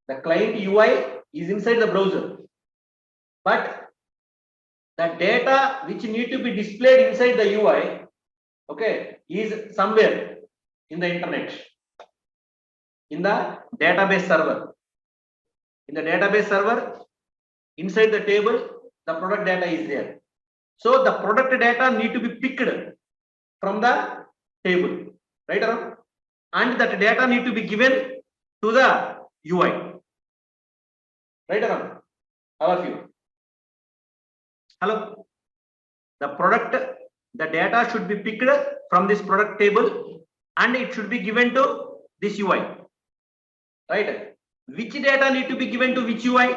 The client UI is inside the browser. But the data which need to be displayed inside the UI, okay, is somewhere in the internet, in the database server. In the database server, inside the table, the product data is there. So the product data need to be picked from the table, right, Aram? And that data need to be given to the UI, right, Aram? All of you. Hello. the data should be picked from this product table and it should be given to this UI, right? Which data need to be given to which UI?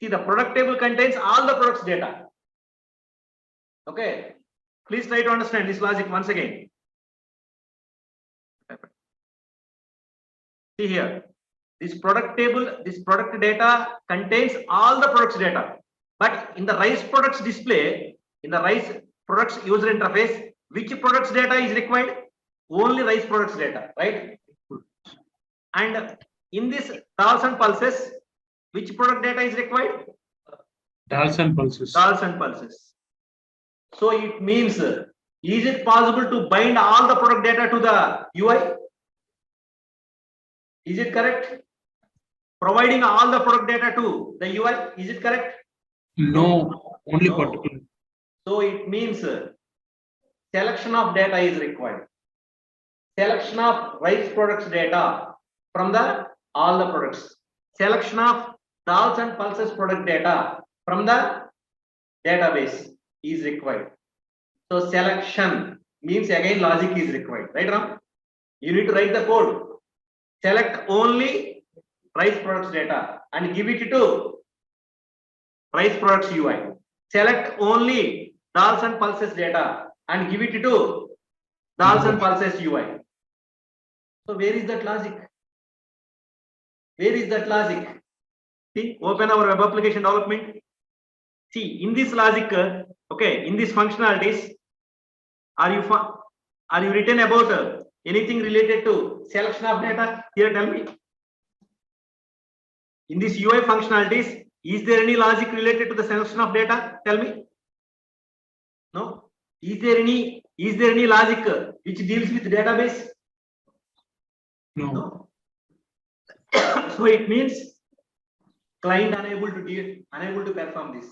See, the product table contains all the products data. Okay, please try to understand this logic once again. See here, this product table, this product data contains all the products data. But in the RISE products display, in the RISE products user interface, which products data is required? Only RISE products data, right? And in this dolls and pulses, which product data is required? Dolls and pulses. Dolls and pulses. So it means, is it possible to bind all the product data to the UI? Is it correct? Providing all the product data to the UI, is it correct? No, only No. particular. So it means selection of data is required. Selection of RISE products data from the all the products. Selection of dolls and pulses product data from the database is required. So selection means again logic is required, right, Ram? You need to write the code. Select only RISE products data and give it to RISE products UI. Select only dolls and pulses data and give it to dolls and pulses UI. So where is that logic? Where is that logic? See, open our web application development. See, in this logic, okay, in these functionalities, are you written about anything related to selection of data? Here, tell me. In this UI functionalities, is there any logic related to the selection of data? Tell me. No. Is there any logic which deals with database? No. So it means client unable to perform this.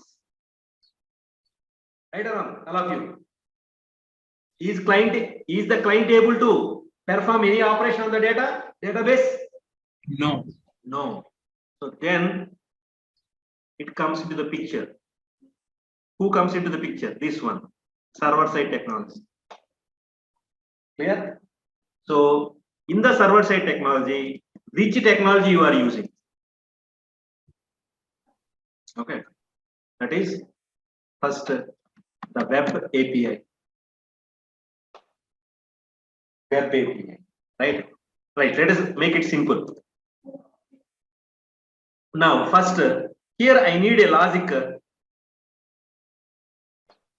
Right or wrong, all of you? Is the client able to perform any operation on the database? No. No. So then it comes into the picture. Who comes into the picture? This one, server side technology. Clear? So in the server side technology, which technology you are using? Okay, that is first the web API. Web API, right? Right. Let us make it simple. Now, first here I need a logic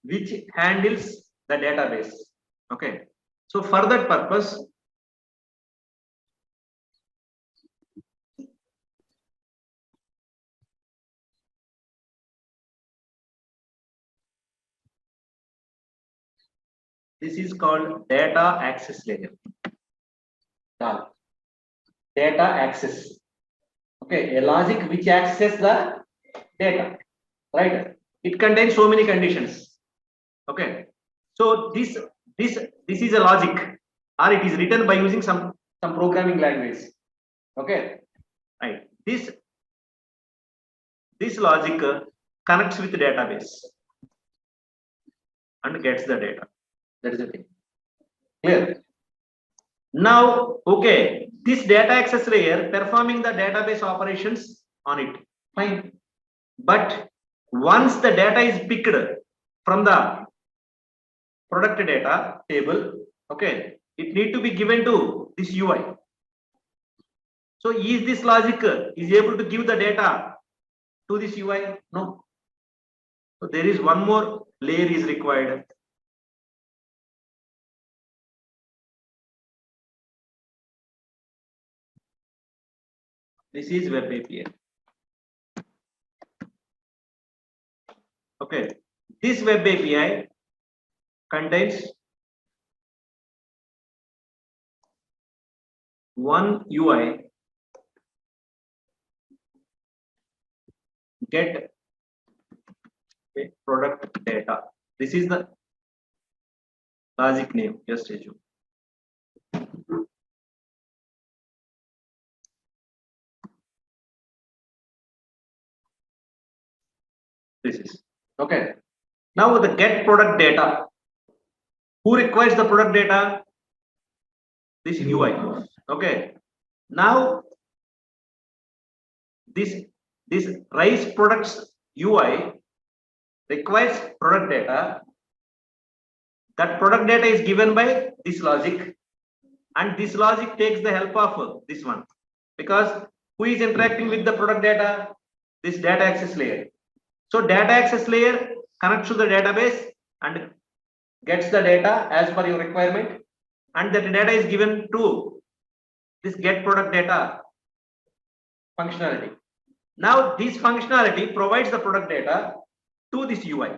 which handles the database. Okay. So for that purpose, this is called data access layer. Data access. Okay, a logic which accesses the data, right? It contains so many conditions. Okay, so this is a logic, or it is written by using some programming language. Okay, right. This logic connects with the database and gets the data. That is the thing. Clear? Now, okay, this data access layer performing the database operations on it. Fine. But once the data is picked from the product data table, okay, it need to be given to this UI. So is this logic is able to give the data to this UI? No. So there is one more layer is required. This is web API. Okay, this web API contains one UI get product data. This is the logic name, just assume. This is Okay. Now the get product data. Who requires the product data? This UI. Okay. Now this rise products UI requires product data. That product data is given by this logic, and this logic takes the help of this one, because who is interacting with the product data? This data access layer. So data access layer connects to the database and gets the data as per your requirement, and that data is given to this get product data functionality. Now this functionality provides the product data to this UI.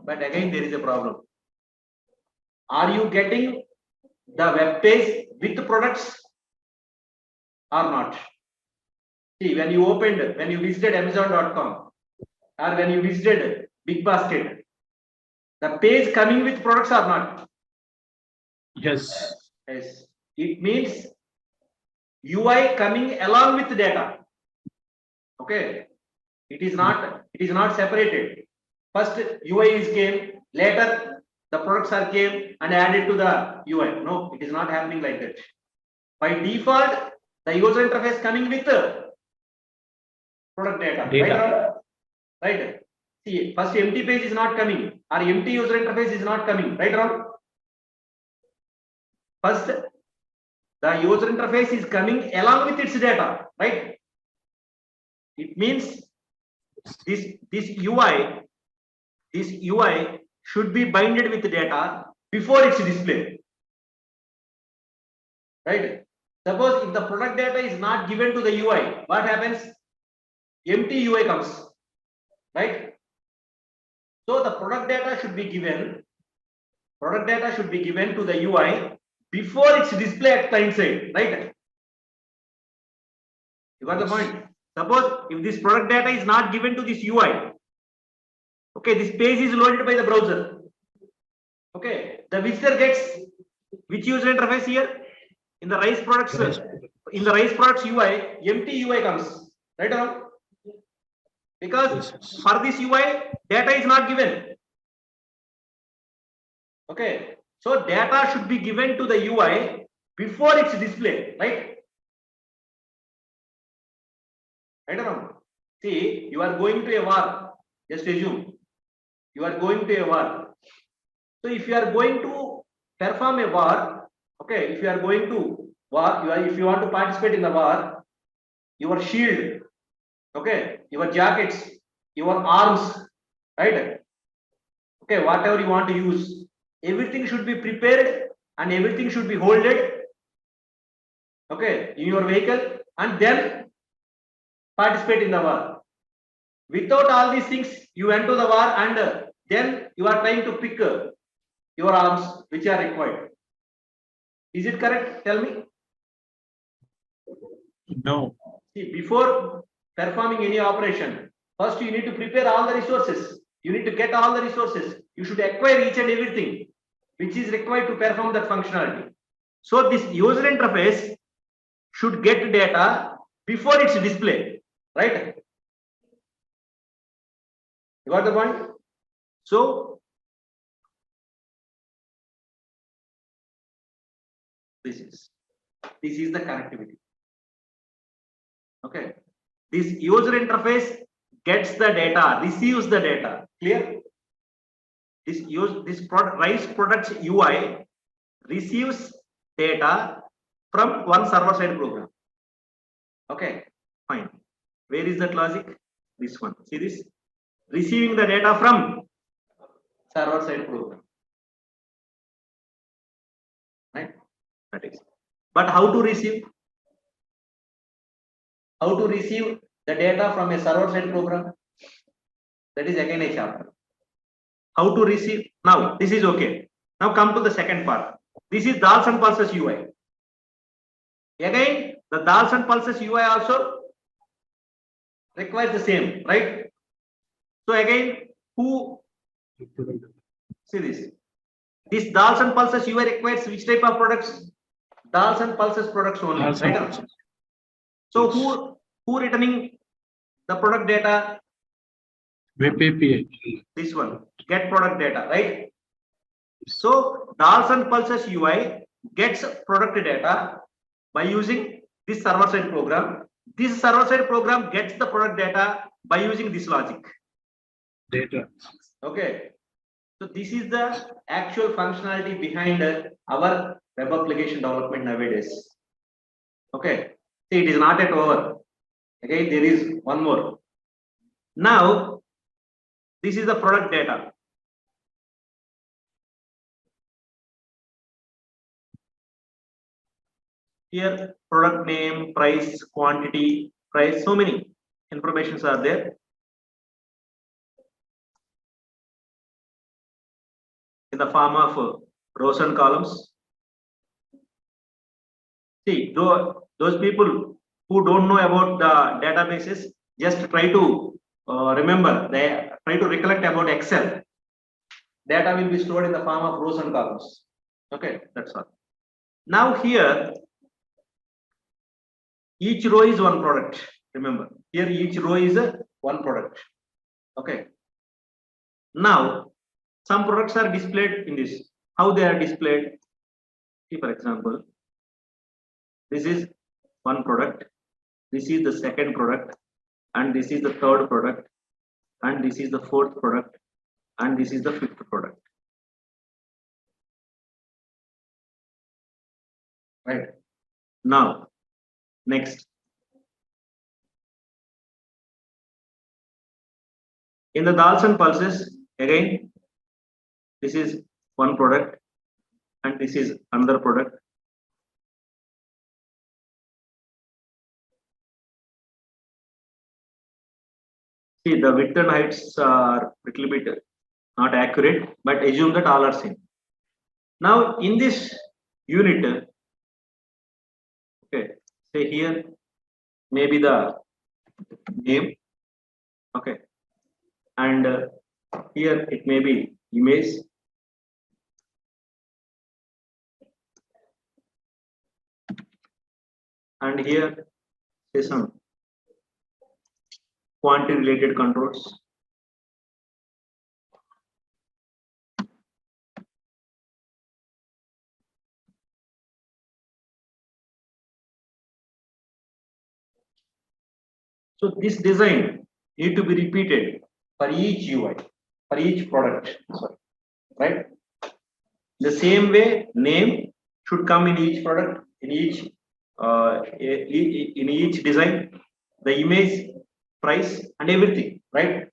But again, there is a problem. Are you getting the web page with products or not? See, when you visited Amazon.com or when you visited Big Basket, the page coming with products or not? Yes. Yes. It means UI coming along with data. Okay. It is not separated. First UI is came, later the products are came and added to the UI. No, it is not happening like that. By default, the user interface coming with product data. Right? See, first empty page is not coming, or empty user interface is not coming, right or wrong? First, the user interface is coming along with its data, right? It means this UI should be binded with data before its display, right? Suppose if the product data is not given to the UI, what happens? Empty UI comes, right? So the product data should be given to the UI before its display at client side, right? You got the point? Suppose if this product data is not given to this UI, okay, this page is loaded by the browser. Okay, the visitor gets which user interface here? In the Rise products, UI, empty UI comes, right or wrong? Because for this UI, data is not given. Okay, so data should be given to the UI before its display, right? Right or wrong? See, you are going to a war. Just assume you are going to a war. So if you are going to perform a war, okay, if you are going to war, if you want to participate in the war, your shield, okay, your jackets, your arms, right? Okay, whatever you want to use, everything should be prepared and everything should be holded, okay, in your vehicle, and then participate in the war. Without all these things, you went to the war and then you are trying to pick your arms which are required. Is it correct? Tell me. No. See, before performing any operation, first you need to prepare all the resources. You need to get all the resources. You should acquire each and everything which is required to perform that functionality. So this user interface should get data before its display, right? You got the point? So this is the connectivity. Okay, this user interface gets the data, receives the data. Clear? This Rise products UI receives data from one server side program. Okay, fine. Where is that logic? This one. See this? Receiving the data from server side program. Right? That is. But how to receive? How to receive the data from a server side program? That is again a chapter. How to receive? Now this is okay. Now come to the second part. This is Dals and Pulses UI. Again, the Dals and Pulses UI also requires the same, right? So again, who see this? This Dals and Pulses UI requires which type of products? Dals and Pulses products only, right? So who returning the product data? Web API. This one, get product data, right? So dolls and pulses UI gets product data by using this server-side program. This server-side program gets the product data by using this logic. Data. Okay. So this is the actual functionality behind our web application development nowadays. Okay. See, it is not yet over. Okay, there is one more. Now, this is the product data. Here, product name, price, quantity, price, so many informations are there. In the form of rows and columns. See, those people who don't know about the databases, just try to remember, they try to recollect about Excel. Data will be stored in the form of rows and columns. Okay, that's all. Now here, each row is one product. Remember, here each row is one product. Okay. Now, some products are displayed in this. How they are displayed? See, for example, this is one product, this is the second product, and this is the third product, and this is the fourth product, and this is the fifth product. Right. Now, next. In the dolls and pulses, again, this is one product, and this is another product. See, the width and heights are little bit not accurate, but assume that all are same. Now, in this unit, okay, say here, maybe the name, okay, and here it may be image, and here say some quantity related controls. So this design need to be repeated for each UI, for each product. Sorry, right? The same way, name should come in each product, in each design, the image, price, and everything, right?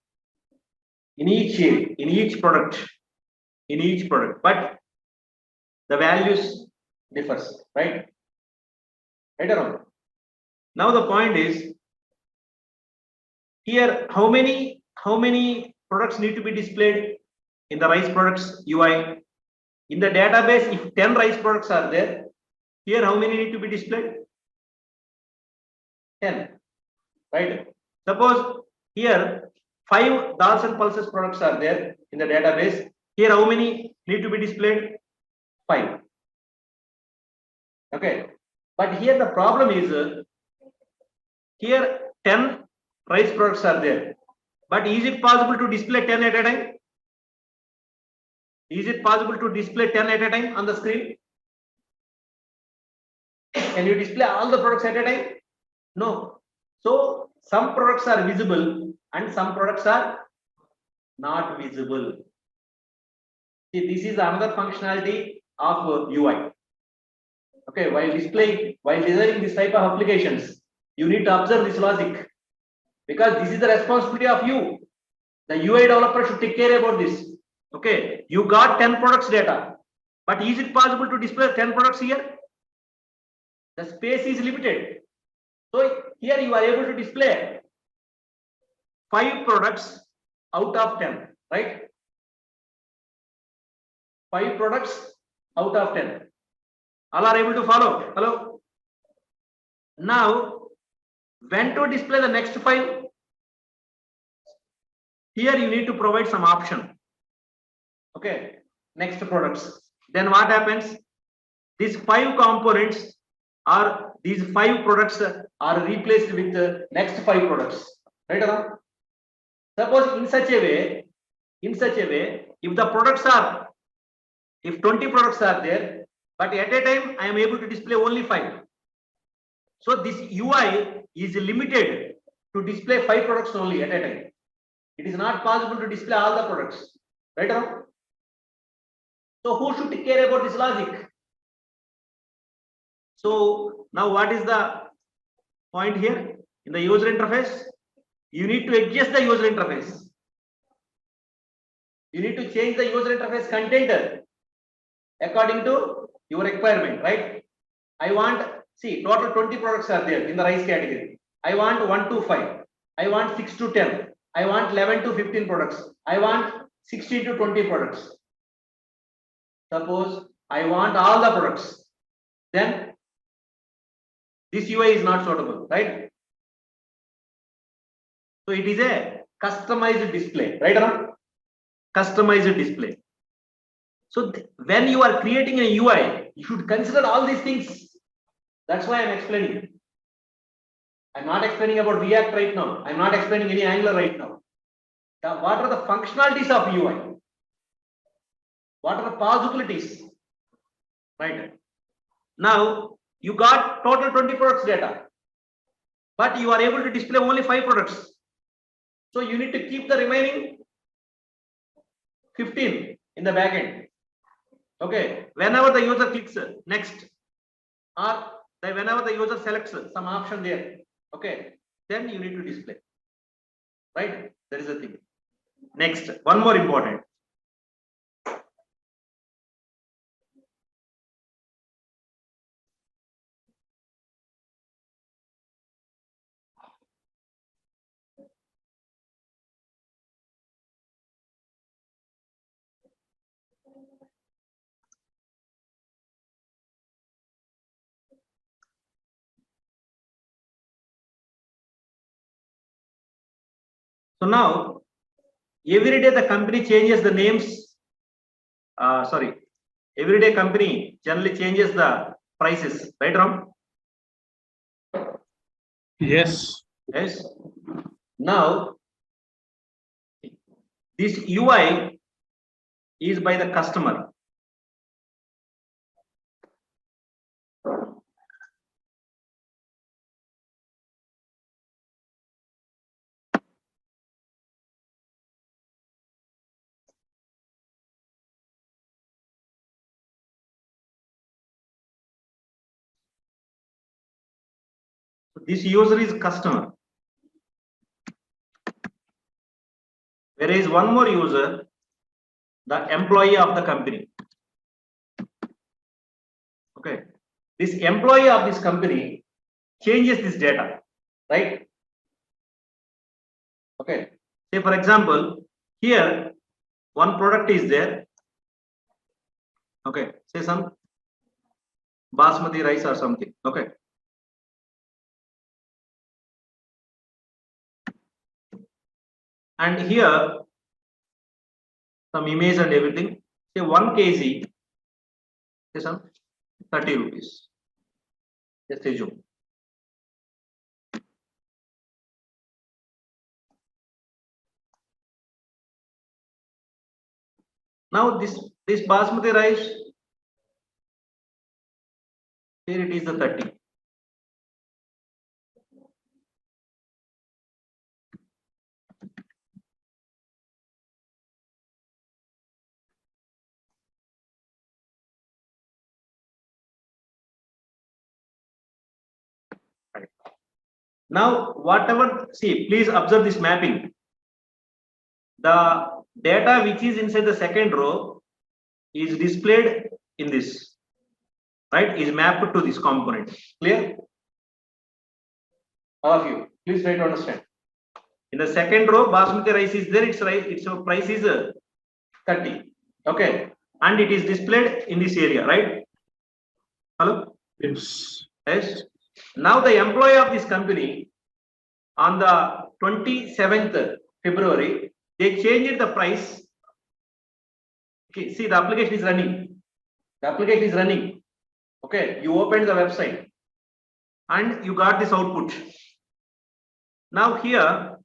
In each product, but the values differs, right? Right or wrong? Now the point is here, how many products need to be displayed in the rice products UI? In the database, if 10 rice products are there, here how many need to be displayed? 10, right? Suppose here 5 dolls and pulses products are there in the database. Here how many need to be displayed? 5. Okay, but here the problem is here 10 rice products are there, but is it possible to display 10 at a time? Is it possible to display 10 at a time on the screen? Can you display all the products at a time? No. So some products are visible and some products are not visible. See, this is another functionality of UI. Okay, while designing this type of applications, you need to observe this logic, because this is the responsibility of you. The UI developer should take care about this. Okay, you got 10 products data, but is it possible to display 10 products here? The space is limited. So here you are able to display 5 products out of 10, right? 5 products out of 10. All are able to follow? Hello? Now, when to display the next 5? Here you need to provide some option. Okay, next products. Then what happens? These 5 components or these 5 products are replaced with the next 5 products. Right or wrong? Suppose in such a way, if the products are, if 20 products are there, but at a time I am able to display only 5. So this UI is limited to display 5 products only at a time. It is not possible to display all the products, right or wrong? So who should care about this logic? So now what is the point here? In the user interface, you need to adjust the user interface. You need to change the user interface content according to your requirement, right? I want, see, total 20 products are there in the rice category. I want 1 to 5. I want 6 to 10. I want 11 to 15 products. I want 16 to 20 products. Suppose I want all the products. Then this UI is not suitable, right? So it is a customized display, right or not? Customized display. So when you are creating a UI, you should consider all these things. That's why I'm explaining. I'm not explaining about React right now. I'm not explaining any Angular right now. What are the functionalities of UI? What are the possibilities? Right. Now you got total 20 products data, but you are able to display only 5 products. So you need to keep the remaining 15 in the backend. Okay. Whenever the user clicks next, or whenever the user selects some option there, okay, then you need to display. Right? That is the thing. Next, one more important. So now, every day the company changes the names. Every day company generally changes the prices, right, Ram? Yes. Yes. Now, this UI is by the customer. This user is customer. Whereas one more user, the employee of the company. Okay. This employee of this company changes this data, right? Okay. Say for example, here one product is there. Okay. Say some basmati rice or something. Okay. And here some image and everything. Say 1 kg. Say some 30 rupees. Just assume. Now this basmati rice, here it is the 30. Now whatever, see, please observe this mapping. The data which is inside the second row is displayed in this, right? Is mapped to this component. Clear? All of you, please try to understand. In the second row, basmati rice is there. Its price is 30. Okay, and it is displayed in this area, right? Hello. Yes. Yes. Now the employee of this company on the 27th February, they changed the price. Okay, see, the application is running. The application is running. Okay, you opened the website and you got this output. Now here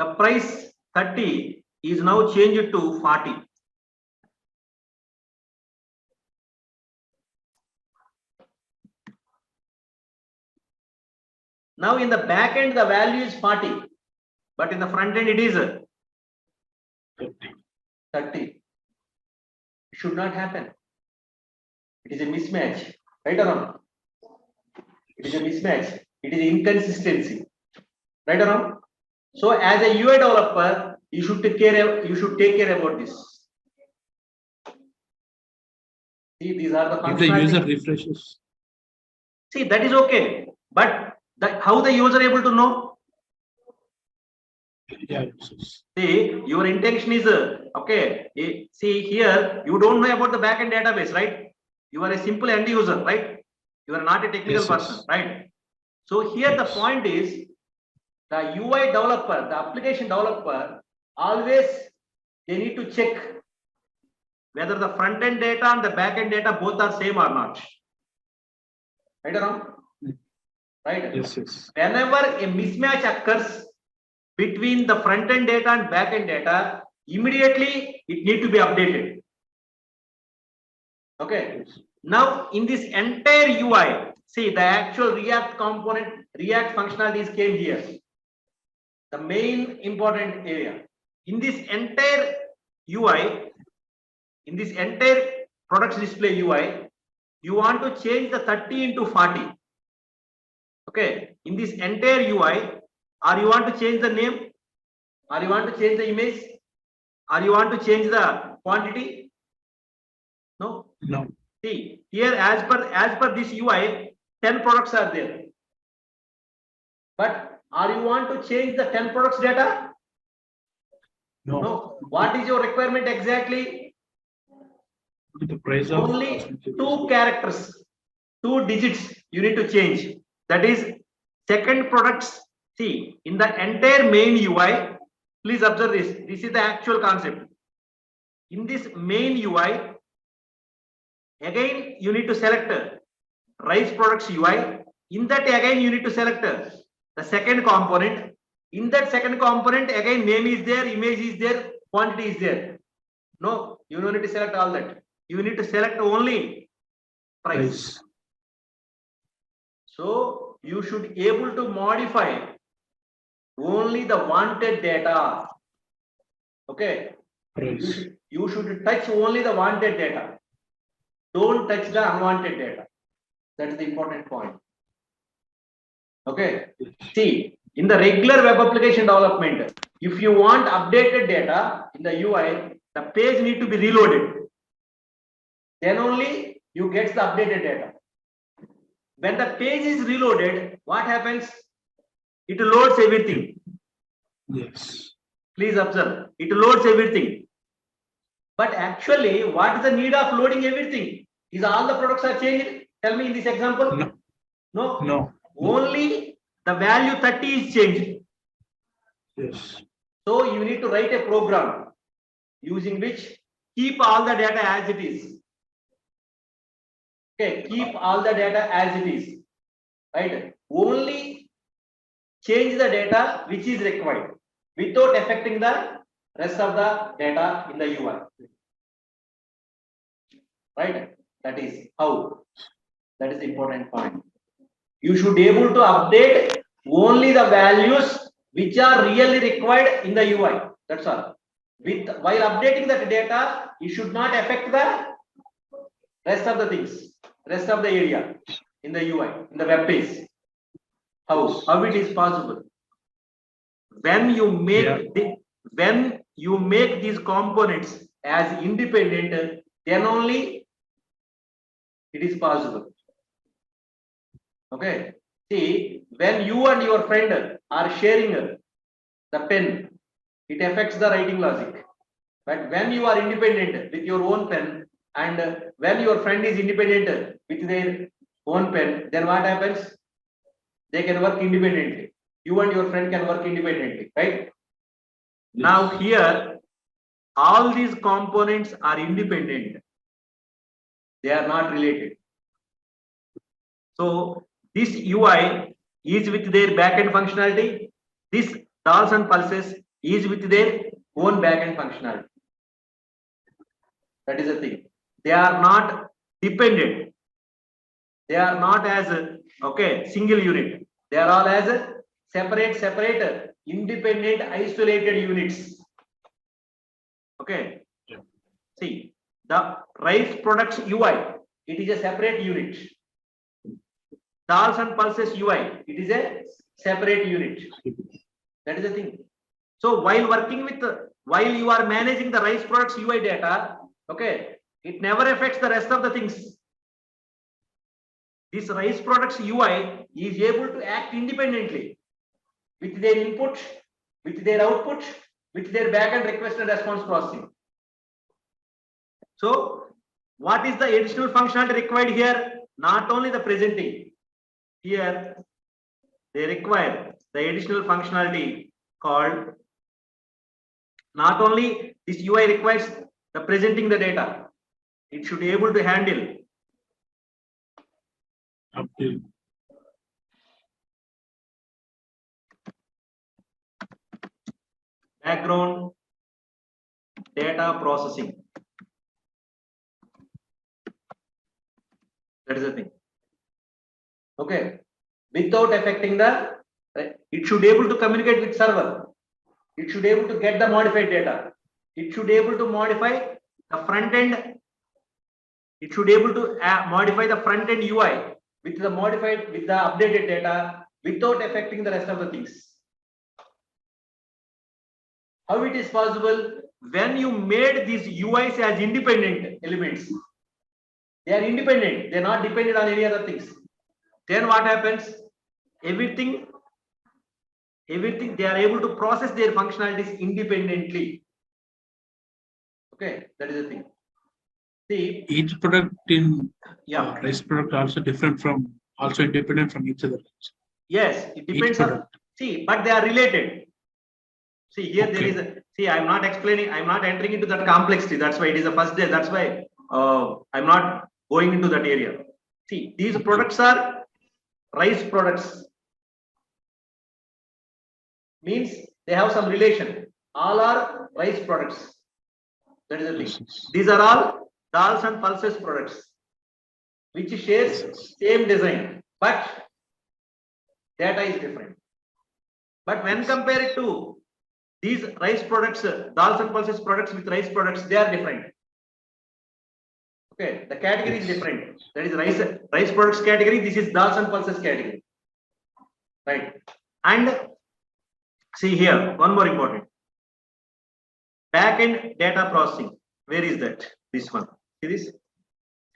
the price 30 is now changed to 40. Now in the back end, the value is 40, but in the front end, it is 30. It should not happen. It is a mismatch, right or wrong? It is a mismatch. It is inconsistency, right or wrong? So as a UI developer, you should take care about this. See, these are the If the functionalities. user refreshes. See, that is okay, but how the user able to know? Yeah. See, your intention is okay. See here, you don't know about the backend database, right? You are a simple end user, right? You are not a technical person, right? So here the point is, the UI developer, the application developer, always they need to check whether the front end data and the back end data both are same or not. Right or wrong? Right? Yes, yes. Whenever a mismatch occurs between the front end data and back end data, immediately it need to be updated. Okay. Now in this entire UI, see the actual React component, React functionalities came here. The main important area. In this entire UI, in this entire products display UI, you want to change the 30 into 40. Okay. In this entire UI, or you want to change the name, or you want to change the image, or you want to change the quantity? No. No. See here, as per this UI, 10 products are there. But are you want to change the 10 products data? No. No. What is your requirement exactly? The price of Only 2 characters, 2 digits you need to change. That is second products. See, in the entire main UI, please observe this. This is the actual concept. In this main UI, again you need to select Rise Products UI. In that again you need to select the second component. In that second component again name is there, image is there, quantity is there. No, you don't need to select all that. You need to select only price. So you should able to modify only the wanted data. Okay. You should touch only the wanted data. Don't touch the unwanted data. That is the important point. Okay. See, in the regular web application development, if you want updated data in the UI, the page need to be reloaded. Then only you get the updated data. When the page is reloaded, what happens? It loads everything. Yes. Please observe. It loads everything. But actually, what is the need of loading everything? Is all the products are changed? Tell me in this example. No. No. No. Only the value 30 is changed. Yes. So you need to write a program using which keep all the data as it is. Okay, keep all the data as it is. Right? Only change the data which is required without affecting the rest of the data in the UI. Right? That is how. That is the important point. You should be able to update only the values which are really required in the UI. That's all. While updating that data, it should not affect the rest of the things, rest of the area in the UI, in the web page. How it is possible? When you make these components as independent, then only it is possible. Okay. See, when you and your friend are sharing the pen, it affects the writing logic. But when you are independent with your own pen, and when your friend is independent with their own pen, then what happens? They can work independently. You and your friend can work independently, right? Yes. Now here, all these components are independent. They are not related. So this UI is with their backend functionality. This dolls and pulses is with their own backend functionality. That is the thing. They are not dependent. They are not as a single unit. They are all as a separate, independent, isolated units. Okay. Yeah. See, the rice products UI, it is a separate unit. Dolls and pulses UI, it is a separate unit. That is the thing. So while working with, while you are managing the rice products UI data, okay, it never affects the rest of the things. This rice products UI is able to act independently with their input, with their output, with their backend request and response processing. So what is the additional functionality required here? Not only the presenting. Here they require the additional functionality called, not only this UI requires the presenting the data, it should be able to handle Update. background data processing. That is the thing. Okay, without affecting the, it should be able to communicate with server. It should be able to get the modified data. It should be able to modify the front end. It should be able to modify the front end UI with the modified, with the updated data without affecting the rest of the things. How it is possible? When you made these UIs as independent elements, they are independent, they are not dependent on any other things. Then what happens? Everything they are able to process their functionalities independently. Okay, that is the thing. See, Each product in yeah, rice product also different from, also independent from each other. yes, it Each depends on, product. see, but they are related. See, here there Okay. is a, see, I'm not explaining, I'm not entering into that complexity. That's why it is the first day. That's why I'm not going into that area. See, these Okay. products are rice products. Means they have some relation. All are rice products. That is the thing. Yes. These are all dals and pulses products, which shares Yes. same design, but data is different. But when compared to these rice products, dals and pulses products with rice products, they are different. Okay, the category is Yes. different. That is rice products category. This is dals and pulses category, right? And see here, one more important. Backend data processing. Where is that? This one. See this?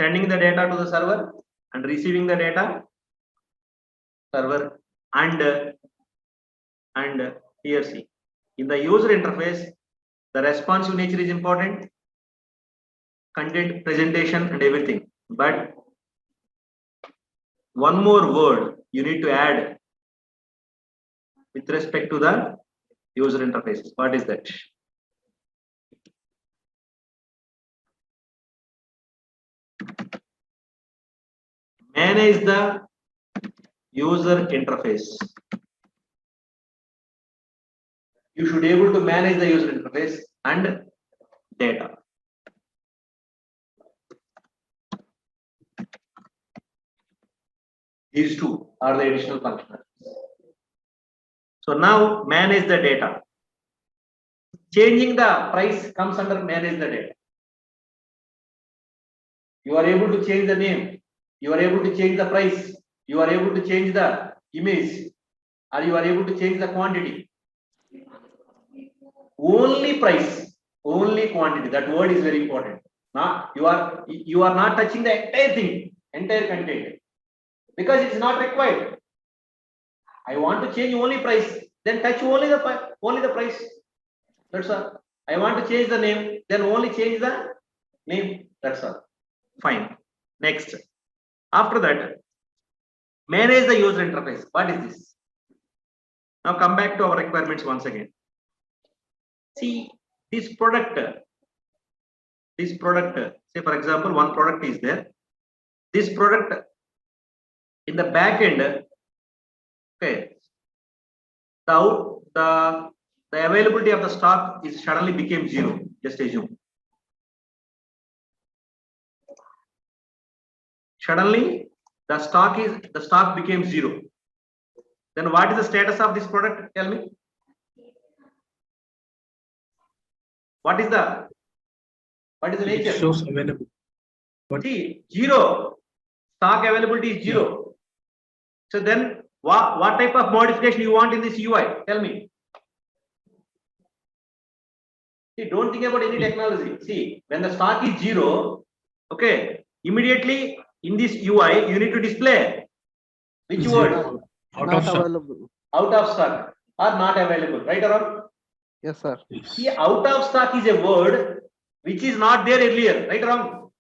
Sending the data to the server and receiving the data. Server and here see. In the user interface, the responsive nature is important. Content, presentation, and everything. But one more word you need to add with respect to the user interface. What is that? Manage the user interface. You should be able to manage the user interface and data. These two are the additional functionalities. So now manage the data. Changing the price comes under manage the data. You are able to change the name. You are able to change the price. You are able to change the image, or you are able to change the quantity. Only price, only quantity. That word is very important. Now you are not touching the entire thing, entire content, because it's not required. I want to change only price, then touch only the price. That's all. I want to change the name, then only change the name. That's all. Fine. Next. After that, manage the user interface. What is this? Now come back to our requirements once again. See, this product, say for example, one product is there. This product in the back end, okay, the the availability of the stock is suddenly became 0. Just assume. Suddenly the stock became 0. Then what is the status of this product? Tell me. What is the nature? It shows available. See, 0. Stock availability is 0. So then what type of modification you want in this UI? Tell me. See, don't think about any technology. See, when the stock is 0, okay, immediately in this UI you need to display which word? Out Not of stock. available. Out of stock or not available, right or wrong? Yes, sir. See, out of stock is a word which is not there earlier, right or wrong?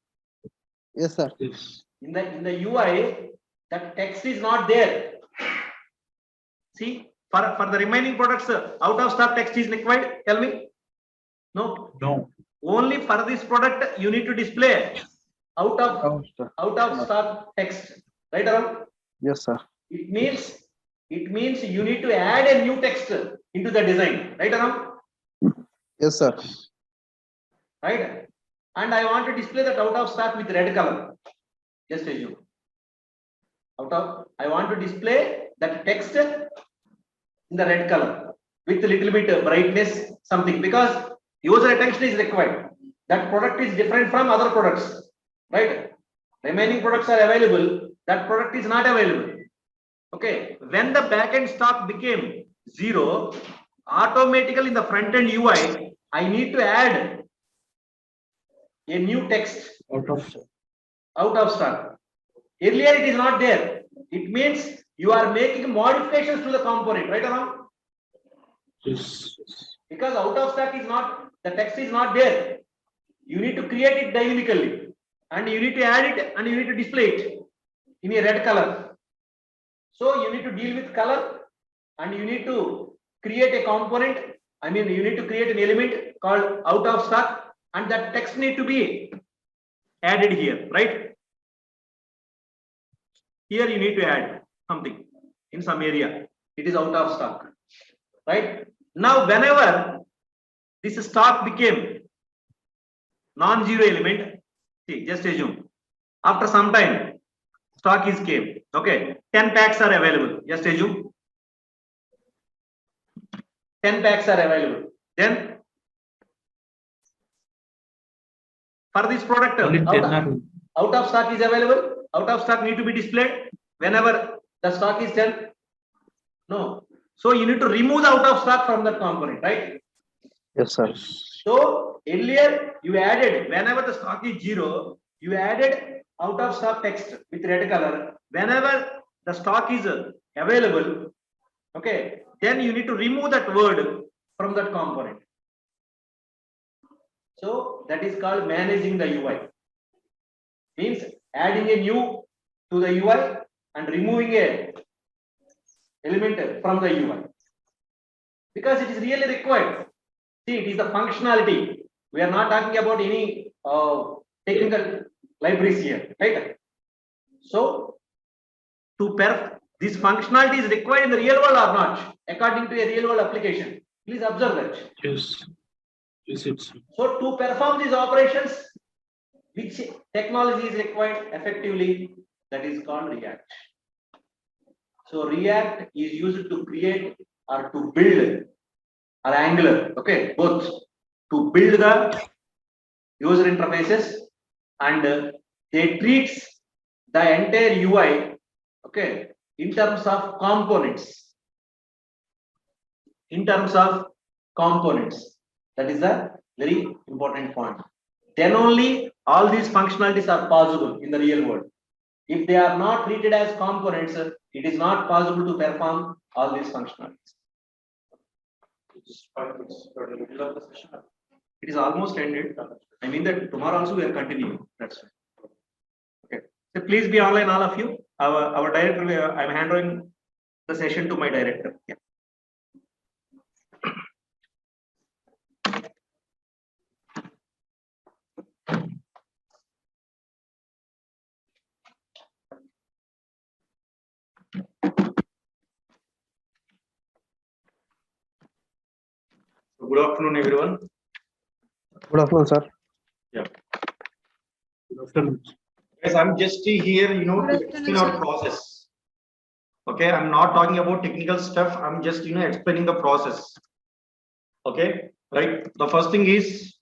Yes, sir. Yes. In the UI, that text is not there. See, for the remaining products, out of stock text is required. Tell me. No. No. Only for this product you need to display out of stock text, right or wrong? Yes, sir. It means you need to add a new text into the design, right or wrong? Yes, sir. Right? And I want to display that out of stock with red color. Just assume. I want to display that text in the red color with a little bit brightness, something, because user attention is required. That product is different from other products, right? Remaining products are available. That product is not available. Okay. When the backend stock became 0, automatically in the front end UI, I need to add a new text Out of stock. out of stock. Earlier it is not there. It means you are making modifications to the component, right or wrong? Yes. Because out of stock is not, the text is not there. You need to create it dynamically and you need to add it and you need to display it in a red color. So you need to deal with color and you need to create a component. I mean, you need to create an element called out of stock and that text need to be added here, right? Here you need to add something in some area. It is out of stock, right? Now, whenever this stock became non-zero element, see, just assume after some time stock is came. Okay, 10 packs are available. Just assume 10 packs are available. Then for this product, Only 10 are. out of stock is available. Out of stock need to be displayed whenever the stock is 10. No. So you need to remove the out of stock from that component, right? Yes, sir. So earlier you added, whenever the stock is 0, you added out of stock text with red color. Whenever the stock is available, okay, then you need to remove that word from that component. So that is called managing the UI. Means adding a new to the UI and removing a element from the UI. Because it is really required. See, it is the functionality. We are not talking about any technical libraries here, right? So, this functionality is required in the real world or not, according to a real world application. Please observe that. Yes. Yes, it's. So, to perform these operations, which technology is required effectively? That is called React. So, React is used to create or to build, or Angular, okay, both, to build the user interfaces, and they treats the entire UI, okay, in terms of components. In terms of components, that is a very important point. Then only all these functionalities are possible in the real world. If they are not treated as components, it is not possible to perform all these functionalities. It is almost ended. I mean that tomorrow also we are continuing. That's right. Okay. So please be online, all of you. Our director, I'm handing the session to my director. Yeah. Good afternoon, everyone. Good afternoon, sir. Yeah. Good afternoon. Guys, I'm just here, to explain our process. Okay, I'm not talking about technical stuff. I'm just, explaining the process. Okay, right. The first thing is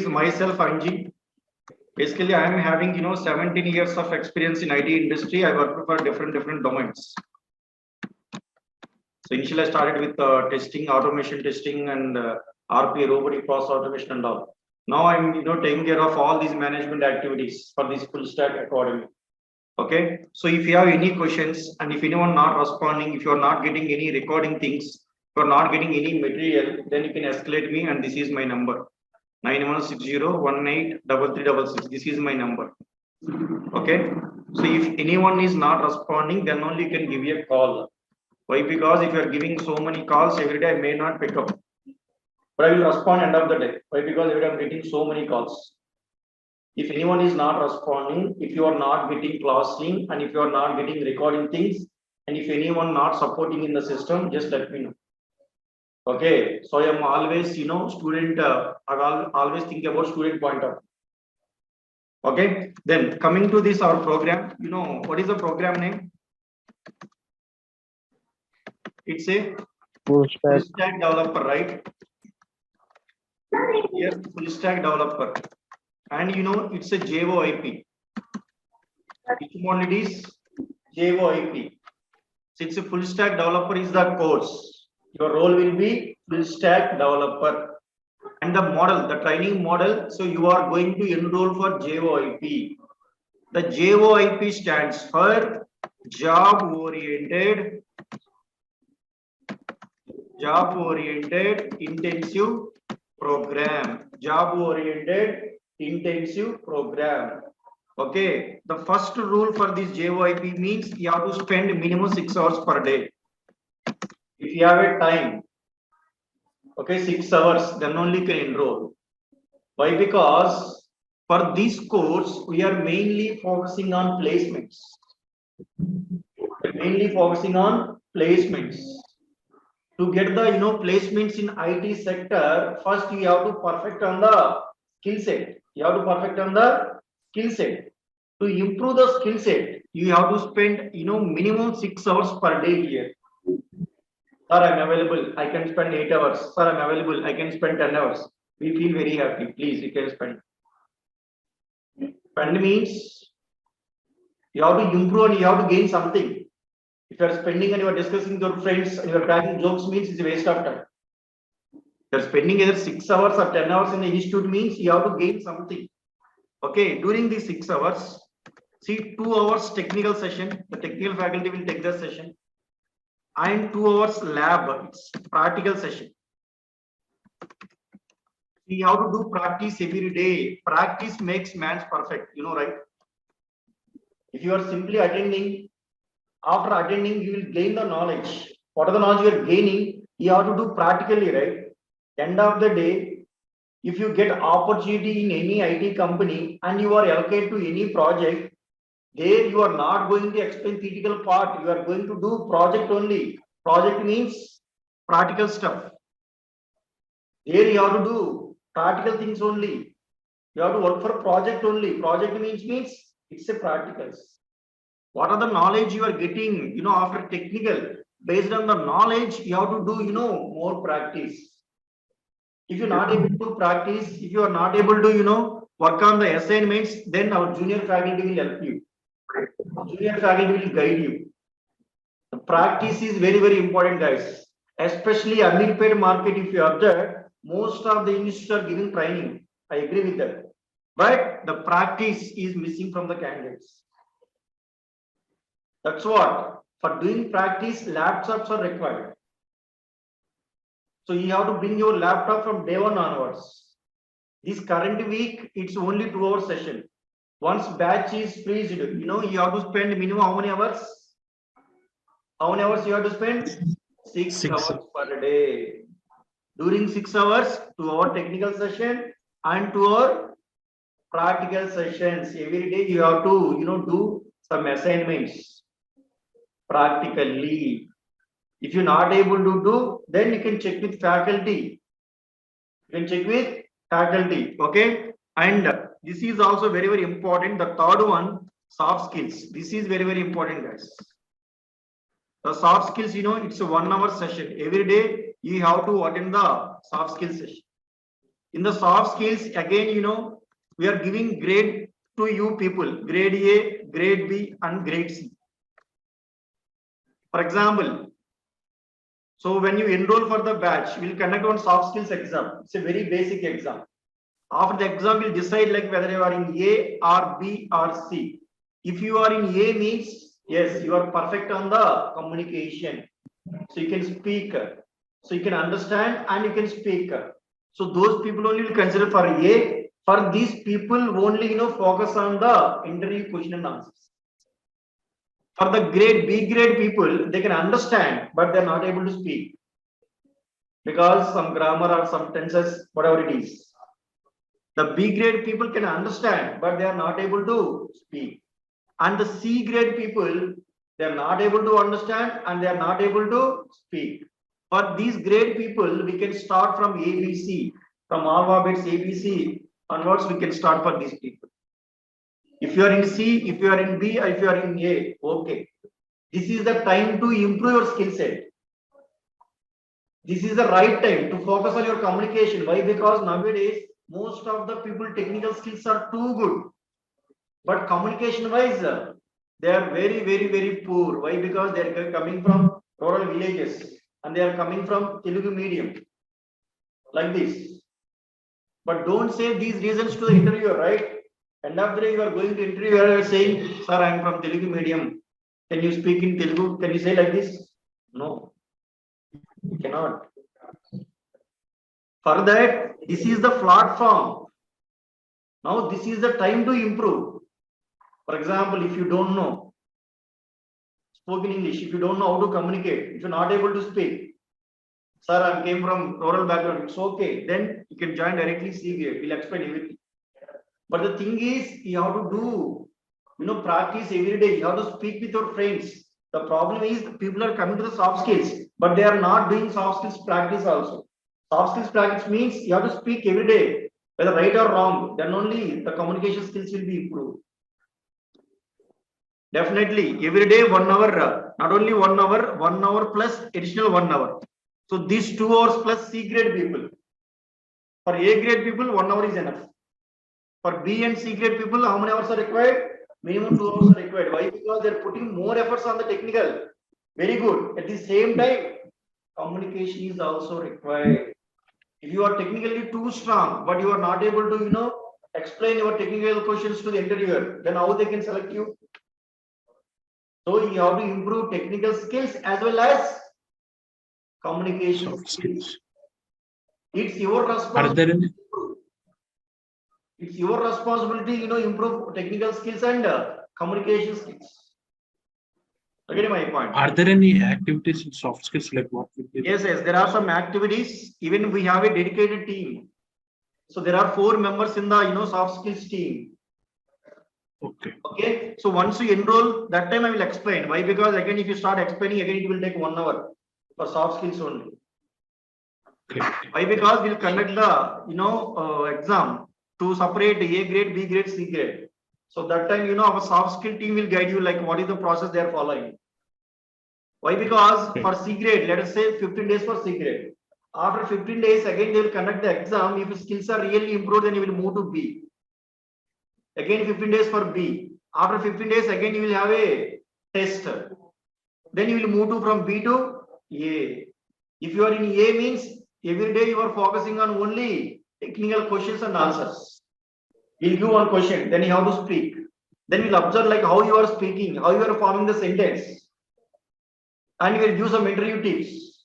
myself, Anji. Basically, I am having 17 years of experience in IT industry. I work for different domains. So initially, I started with testing, automation testing, and RPA, robotic process automation, and all. Now I'm taking care of all these management activities for this full stack academy. Okay, so if you have any questions and if anyone not responding, if you are not getting any recording things, if you are not getting any material, then you can escalate me, and this is my number 9160183366. This is my number. Okay, so if anyone is not responding, then only you can give me a call. Why? Because if you are giving so many calls every day, I may not pick up, but I will respond end of the day. Why? Because every day I'm getting so many calls. If anyone is not responding, if you are not getting classing, and if you are not getting recording things, and if anyone not supporting in the system, just let me know. Okay, so I am always, student. I always think about student point of. Okay, then coming to this our program. What is the program name? It's a Full full stack. stack developer, right? Yes, full stack developer, and it's a JOIP. Which model it is? JOIP. Since a full stack developer is the course, your role will be full stack developer. And the model, the training model, so you are going to enroll for JOIP. The JOIP stands for job oriented intensive program. Job oriented intensive program. Okay, the first rule for this JOIP means you have to spend minimum 6 hours per day. If you have a time, okay, 6 hours, then only you can enroll. Why? Because for this course, we are mainly focusing on placements. To get the placements in IT sector, first you have to perfect on the skill set. To improve the skill set, you have to spend minimum 6 hours per day here. Sir, I'm available. I can spend 8 hours. Sir, I'm available. I can spend 10 hours. We feel very happy. Please, you can spend. Spend means you have to improve and you have to gain something. If you are spending and you are discussing with your friends and you are cracking jokes, means it's a waste of time. You are spending either 6 hours or 10 hours in the institute, means you have to gain something. Okay, during these 6 hours, see 2 hours technical session. The technical faculty will take the session. And 2 hours lab, it's practical session. We have to do practice every day. Practice makes man perfect, right? If you are simply attending, after attending, you will gain the knowledge. What are the knowledge you are gaining? You have to do practically, right? End of the day, if you get opportunity in any IT company and you are allocated to any project, there you are not going to explain theoretical part. You are going to do project only. Project means practical stuff. Here you have to do practical things only. You have to work for project only. Project means it's a practicals. What are the knowledge you are getting, after technical? Based on the knowledge, you have to do, more practice. If you're not able to practice, if you are not able to, work on the assignments, then our junior faculty will help you. Junior faculty will guide you. The practice is very important, guys. Especially underpaid market, if you observe, most of the institutes are giving training. I agree with that. But the practice is missing from the candidates. That's what. For doing practice, laptops are required. So you have to bring your laptop from day 1 onwards. This current week, it's only 2 hour session. Once batch is freezed, you have to spend minimum how many hours? How many hours you have to spend? 6 hours per day. During 6 hours, 2 hour technical session and 2 hour practical sessions. Every day you have to, do some assignments practically. If you're not able to do, then you can check with faculty. You can check with faculty, okay? And this is also very, very important. The third one, soft skills. This is very, very important, guys. The soft skills, it's a 1 hour session. Every day you have to attend the soft skills session. In the soft skills, again, we are giving grade to you people, grade A, grade B, and grade C. For example, so when you enroll for the batch, we'll conduct one soft skills exam. It's a very basic exam. After the exam, we'll decide like whether you are in A or B or C. If you are in A means, yes, you are perfect on the communication. So you can speak, so you can understand and you can speak. So those people only will consider for A. For these people only, focus on the interview question and answers. For the grade B grade people, they can understand, but they're not able to speak because some grammar or some tenses, whatever it is. The B grade people can understand, but they are not able to speak. And the C grade people, they are not able to understand and they are not able to speak. For these grade people, we can start from ABC, from alphabets ABC onwards, we can start for these people. If you are in C, if you are in B, or if you are in A, okay. This is the time to improve your skill set. This is the right time to focus on your communication. Why? Because nowadays, most of the people technical skills are too good. But communication wise, they are very, very, very poor. Why? Because they are coming from rural villages and they are coming from Telugu medium. Like this. But don't say these reasons to the interviewer, right? End of the day, you are going to interview, you are saying, sir, I am from Telugu medium. Can you speak in Telugu? Can you say like this? No, you cannot. For that, this is the platform. Now, this is the time to improve. For example, if you don't know spoken English, if you don't know how to communicate, if you're not able to speak, sir, I came from rural background, it's okay. Then you can join directly C grade. We'll explain everything. But the thing is, you have to do, practice every day. You have to speak with your friends. The problem is people are coming to the soft skills, but they are not doing soft skills practice also. Soft skills practice means you have to speak every day, whether right or wrong. Then only the communication skills will be improved. Definitely, every day 1 hour, not only 1 hour, 1 hour plus additional 1 hour. So these 2 hours plus C grade people. For A grade people, 1 hour is enough. For B and C grade people, how many hours are required? Minimum 2 hours are required. Why? Because they're putting more efforts on the technical. Very good. At the same time, communication is also required. If you are technically too strong, but you are not able to, explain your technical questions to the interviewer, then how they can select you? So you have to improve technical skills as well as communication skills. It's your responsibility. It's your responsibility, improve technical skills and communication skills. Again, my point. Are there any activities in soft skills like what? Yes, there are some activities. Even we have a dedicated team. So there are 4 members in the soft skills team. Okay. So once you enroll, that time I will explain. Why? Because again, if you start explaining, again it will take 1 hour for soft skills only. Why? Because we'll conduct the exam to separate A grade, B grade, C grade. So that time, our soft skill team will guide you like what is the process they are following. Why? Because for C grade, let us say 15 days for C grade. After 15 days, again they will conduct the exam. If skills are really improved, then you will move to B. Again 15 days for B. After 15 days, again you will have a test. Then you will move to from B to A. If you are in A means every day you are focusing on only technical questions and answers. We'll give one question, then you have to speak. Then we'll observe like how you are speaking, how you are forming the sentence. And we'll give some interview tips.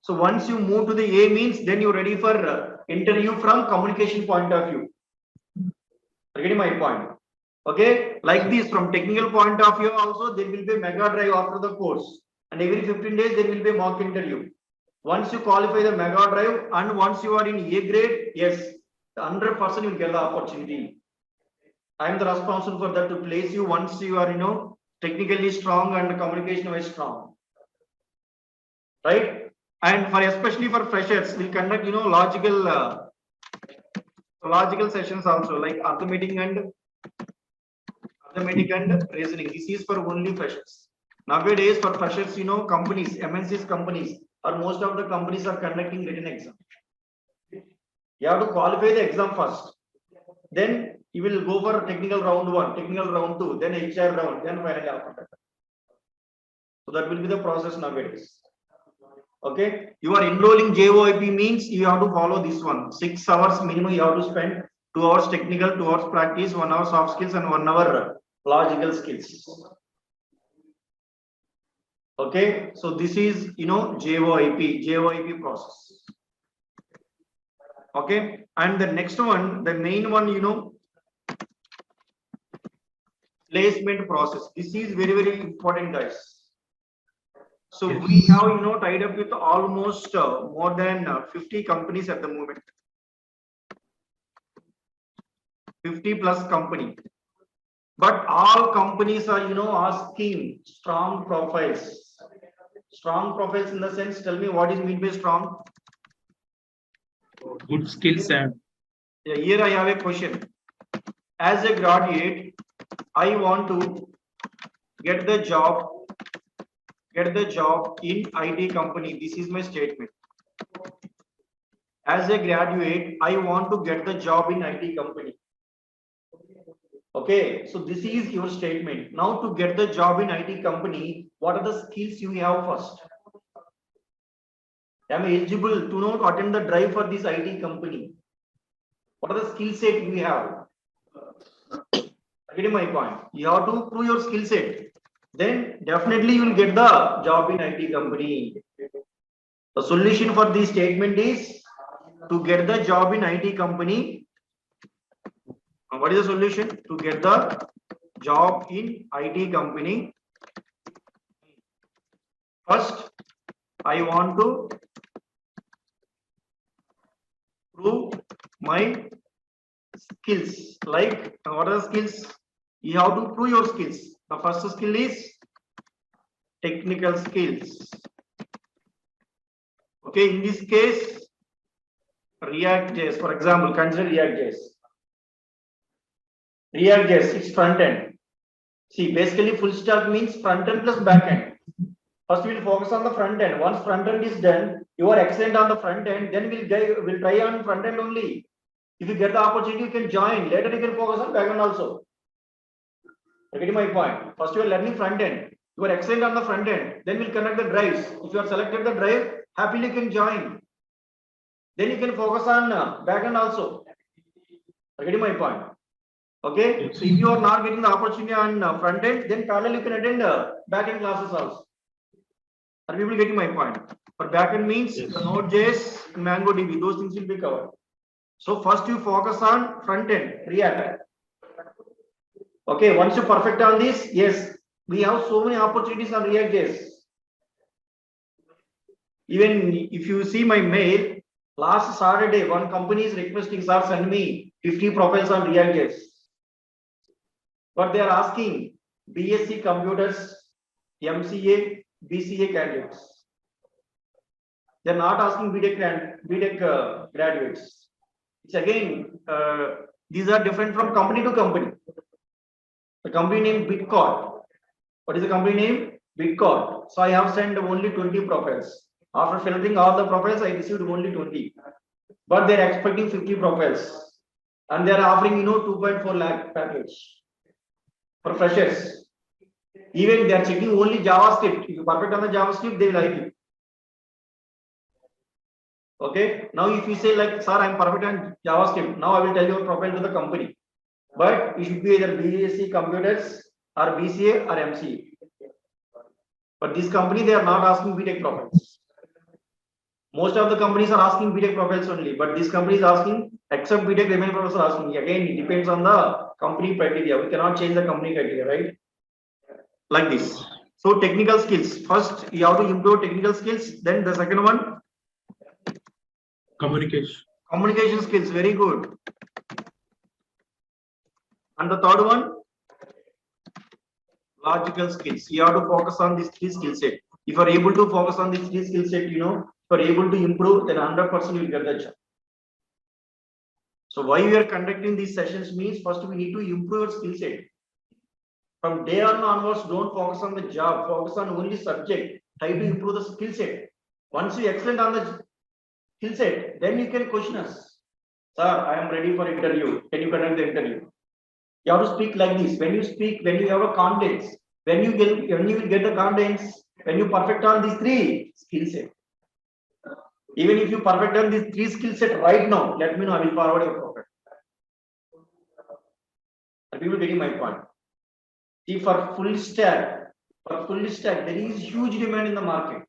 So once you move to the A means, then you're ready for interview from communication point of view. Getting my point. Okay, like this from technical point of view also there will be a mega drive after the course, and every 15 days there will be a mock interview. Once you qualify the mega drive and once you are in A grade, yes, 100% you will get the opportunity. I am the responsible for that to place you once you are, technically strong and communication wise strong. Right? And for especially for freshers, we'll conduct, logical sessions also, like arithmetic and reasoning. This is for only freshers. Nowadays, for freshers, companies, MNCs companies, or most of the companies are conducting written exam. You have to qualify the exam first. Then you will go for technical round 1, technical round 2, then HR round, then final after. So that will be the process nowadays. Okay, you are enrolling JOIP means you have to follow this one. 6 hours minimum you have to spend. 2 hours technical, 2 hours practice, 1 hour soft skills, and 1 hour logical skills. Okay, so this is JOIP process. Okay, and the next one, the main one, placement process. This is very, very important, guys. So Yes. we have tied up with almost more than 50 companies at the moment. 50 plus company. But all companies are asking strong profiles. Strong profiles in the sense, tell me what is meant by strong? Good skills and Here I have a question. As a graduate, I want to get the job in IT company. This is my statement. As a graduate, I want to get the job in IT company. Okay, so this is your statement. Now to get the job in IT company, what are the skills you have first? Am I eligible to attend the drive for this IT company? What are the skill set you have? Getting my point. You have to prove your skill set. Then definitely you will get the job in IT company. The solution for this statement is to get the job in IT company. What is the solution? To get the job in IT company. First, I want to prove my skills. Like, what are the skills? You have to prove your skills. The first skill is technical skills. Okay, in this case, ReactJS, for example, consider ReactJS. ReactJS is front end. See, basically full stack means front end plus back end. First, we will focus on the front end. Once front end is done, you are excellent on the front end, then we'll try on front end only. If you get the opportunity, you can join. Later, you can focus on back end also. You're getting my point. First, you are learning front end. You are excellent on the front end. Then we'll connect the drives. If you are selected the drive, happily you can join. Then you can focus on back end also. You're getting my point. Okay. Yes. So if you are not getting the opportunity on front end, then parallel you can attend back end classes also. Are people getting my point? For back end means Yes. NodeJS, MongoDB, those things will be covered. So first you focus on front end, React. Okay, once you perfect on this, yes, we have so many opportunities on ReactJS. Even if you see my mail, last Saturday, one company is requesting, sir, send me 50 profiles on ReactJS. But they are asking BSc computers, MCA, BCA candidates. They are not asking BTech graduates. It's again, these are different from company to company. The company name Bitcord. What is the company name? Bitcord. So I have sent only 20 profiles. After filtering all the profiles, I received only 20. But they are expecting 50 profiles. And they are offering 2.4 lakh package for freshers. Even they are checking only JavaScript. If you perfect on the JavaScript, they will hire you. Okay. Now if you say like, sir, I am perfect on JavaScript, now I will tell your profile to the company. But it should be either BSc computers or BCA or MCA. But this company, they are not asking BTech profiles. Most of the companies are asking BTech profiles only, but this company is asking, except BTech remaining profiles are asking. Again, it depends on the company criteria. We cannot change the company criteria, right? Like this. So technical skills. First, you have to improve technical skills. Then the second one, communication. Communication skills. Very good. And the third one, logical skills. You have to focus on these three skill set. If you are able to focus on these three skill set, if you are able to improve, then 100% you will get the job. So why we are conducting these sessions means first we need to improve your skill set. From day on onwards, don't focus on the job, focus on only subject. Try to improve the skill set. Once you excellent on the skill set, then you can question us. Sir, I am ready for interview. Can you conduct the interview? You have to speak like this. When you speak, when you have a contents, when you will get the contents, when you perfect on these three skill set. Even if you perfect on these three skill set right now, let me know. I will forward your profile. Are people getting my point? See, for full stack, there is huge demand in the market,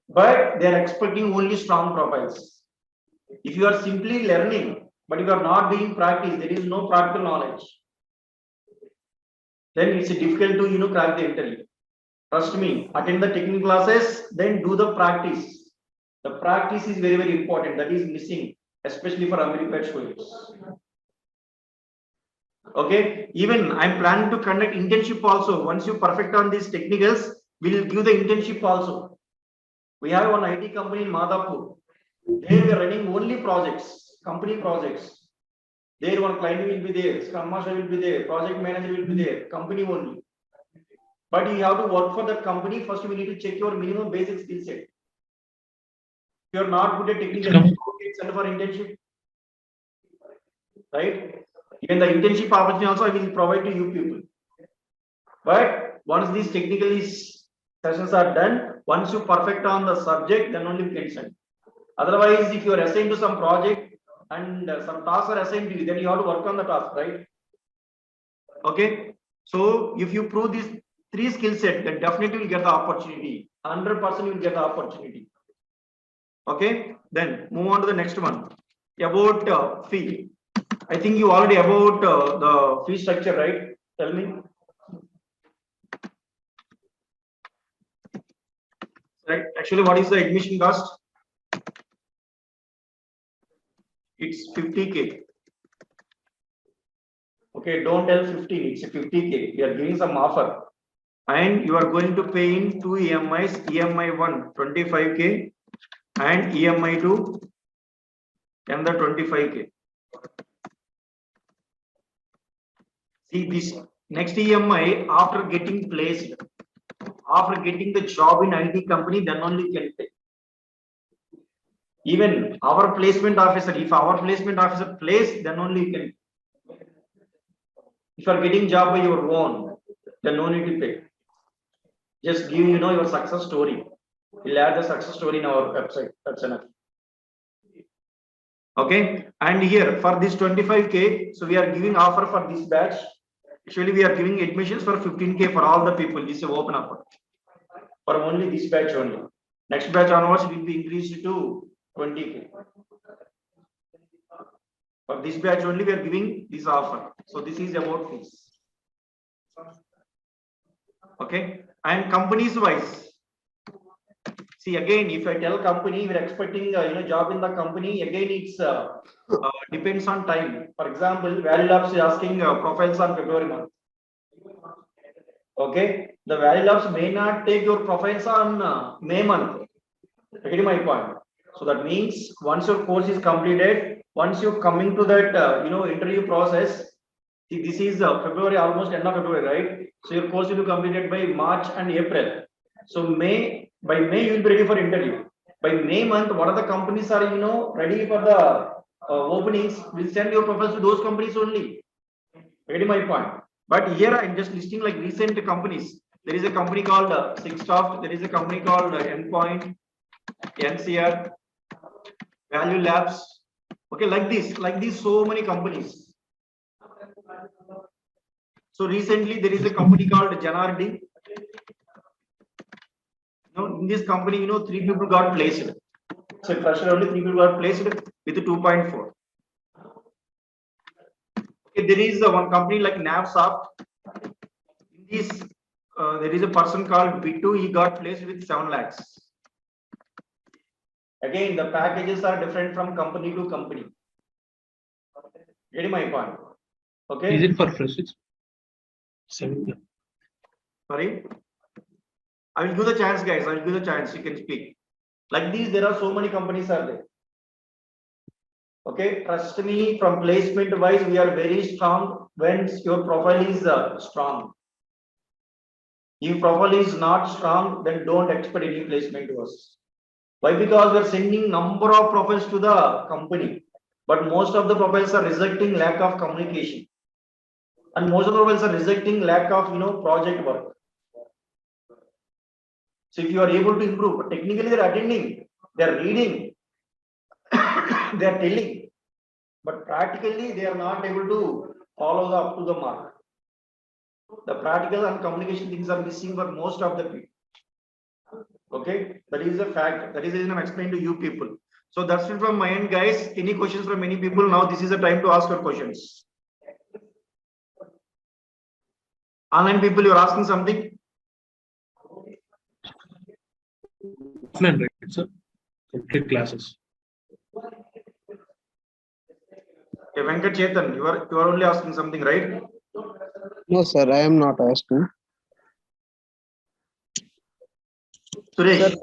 but they are expecting only strong profiles. If you are simply learning, but you are not doing practice, there is no practical knowledge, then it's difficult to crack the interview. Trust me, attend the technical classes, then do the practice. The practice is very, very important. That is missing, especially for American students. Okay, even I'm planning to conduct internship also. Once you perfect on these technicals, we'll give the internship also. We have one IT company in Madhapur. There we are running only projects, company projects. There one client will be there, Scrum Master will be there, project manager will be there, company only. But you have to work for that company. First, we need to check your minimum basic skill set. If you are not good at technical, you get sent for internship, right? Even the internship opportunity also I will provide to you people. But once these technical sessions are done, once you perfect on the subject, then only you can send. Otherwise, if you are assigned to some project and some tasks are assigned to you, then you have to work on the task, right? Okay. So if you prove these three skill set, then definitely you will get the opportunity. 100% you will get the opportunity. Okay. Then move on to the next one. About fee. I think you already about the fee structure, right? Tell me. Right. Actually, what is the admission cost? It's 50K. Okay, don't tell 15, it's 50K. We are giving some offer. And you are going to pay in two EMIs, EMI 1 25K and EMI 2 and the 25K. See this next EMI after getting placed, after getting the job in IT company, then only you can pay. Even our placement officer, if our placement officer placed, then only you can. If you are getting job by your own, then no need to pay. Just give your success story. We'll add the success story in our website. That's enough. Okay, and here for this 25K, so we are giving offer for this batch. Actually, we are giving admissions for 15K for all the people. This is open offer for only this batch only. Next batch onwards will be increased to 20K. For this batch only, we are giving this offer. So this is about fees. Okay, and companies wise. See again, if I tell company we're expecting job in the company, again it's depends on time. For example, Valley Labs is asking profiles on February month. Okay, the Valley Labs may not take your profiles on May month. Getting my point? So that means once your course is completed, once you coming to that interview process, see, this is February, almost end of February, right? So your course will be completed by March and April. So by May you will be ready for interview. By May month, what are the companies are ready for the openings? We'll send your profiles to those companies only. Getting my point? But here I'm just listing like recent companies. There is a company called Sixsoft. There is a company called Endpoint, NCR, Value Labs. Okay, like this, so many companies. So recently there is a company called Janardi. In this company, 3 people got placed. So fresher only 3 people got placed with 2.4. Okay, there is one company like Navsoft. In this, there is a person called B2. He got placed with 7 lakhs. Again, the packages are different from company to company. Getting my point? Okay. Is it for freshers? Sorry. I will give the chance, guys. I will give the chance. You can speak. Like these, there are so many companies are there. Okay, trust me, from placement wise, we are very strong when your profile is strong. If profile is not strong, then don't expect any placement to us. Why? Because we are sending number of profiles to the company, but most of the profiles are rejecting lack of communication, and most of the profiles are rejecting lack of project work. So if you are able to improve, but technically they are attending, they are reading, they are telling, but practically they are not able to follow up to the mark. The practical and communication things are missing for most of the people. Okay, that is a fact. That is the reason I'm explaining to you people. So that's it from my end, guys. Any questions from many people? Now this is the time to ask your questions. Online people, you're asking something? Offline, right, sir? Complete classes. Okay, Venkat Chetan, you are only asking something, right? No, sir, I am not asking. Suresh, Sir.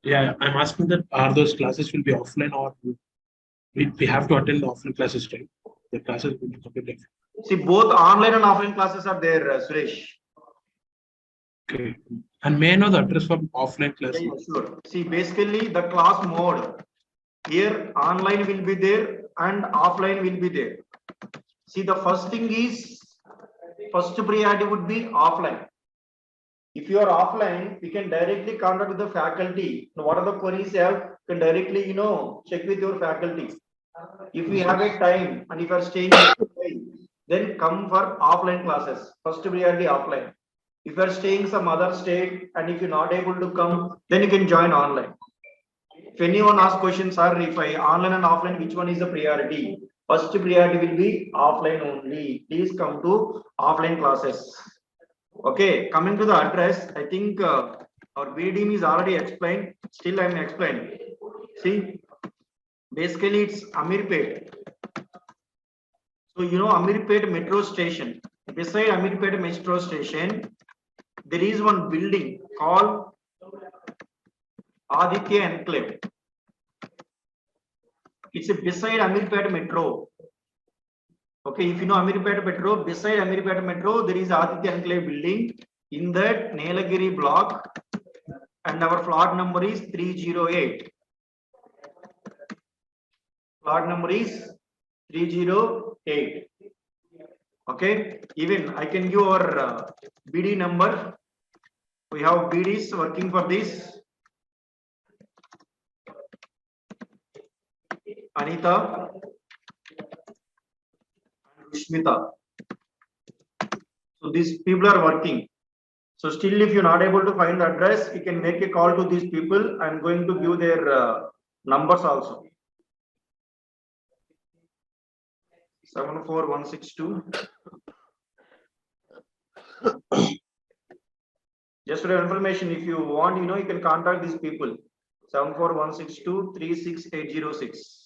Yeah, I'm asking that are those classes will be offline or we have to attend the offline classes, right? The classes will be completely. See, both online and offline classes are there, Suresh. Okay. And may I know the address for offline classes? Yeah, sure. See, basically the class mode here, online will be there and offline will be there. See, the first thing is, first priority would be offline. If you are offline, you can directly contact with the faculty. What are the queries you have? You can directly, check with your faculty. If you have a time and if you are staying, then come for offline classes. First priority offline. If you are staying some other state and if you're not able to come, then you can join online. If anyone asks questions, sir, if I online and offline, which one is the priority? First priority will be offline only. Please come to offline classes. Okay, coming to the address, I think our BDM is already explained. Still, I'm explaining. See, basically it's Amirpet. So Amirpet metro station. Beside Amirpet metro station, there is one building called Aditya Enclave. It's beside Amirpet metro. Okay, if you know Amirpet metro, beside Amirpet metro, there is Aditya Enclave building. In that Nilagiri block, and our plot number is 308. Plot number is 308. Okay, even I can give our BD number. We have BDs working for this. Anitha and Rushmitha. So these people are working. So still, if you're not able to find the address, you can make a call to these people. I'm going to give their numbers also. 74162. Just for your information, if you want, you can contact these people. 74162 36806.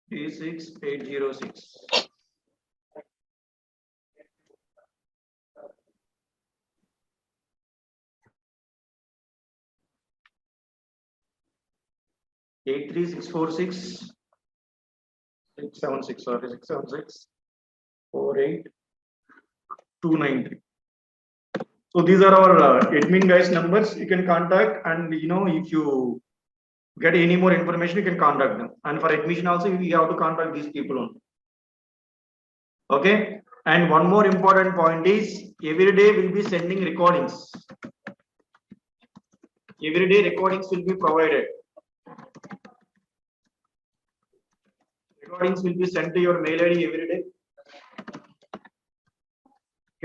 36806. Eight 676 676 48293. So these are our admin guys numbers. You can contact, and if you get any more information, you can contact them. And for admission also, you have to contact these people only. Okay. And one more important point is, every day we'll be sending recordings. Every day recordings will be provided. Recordings will be sent to your mail ID every day.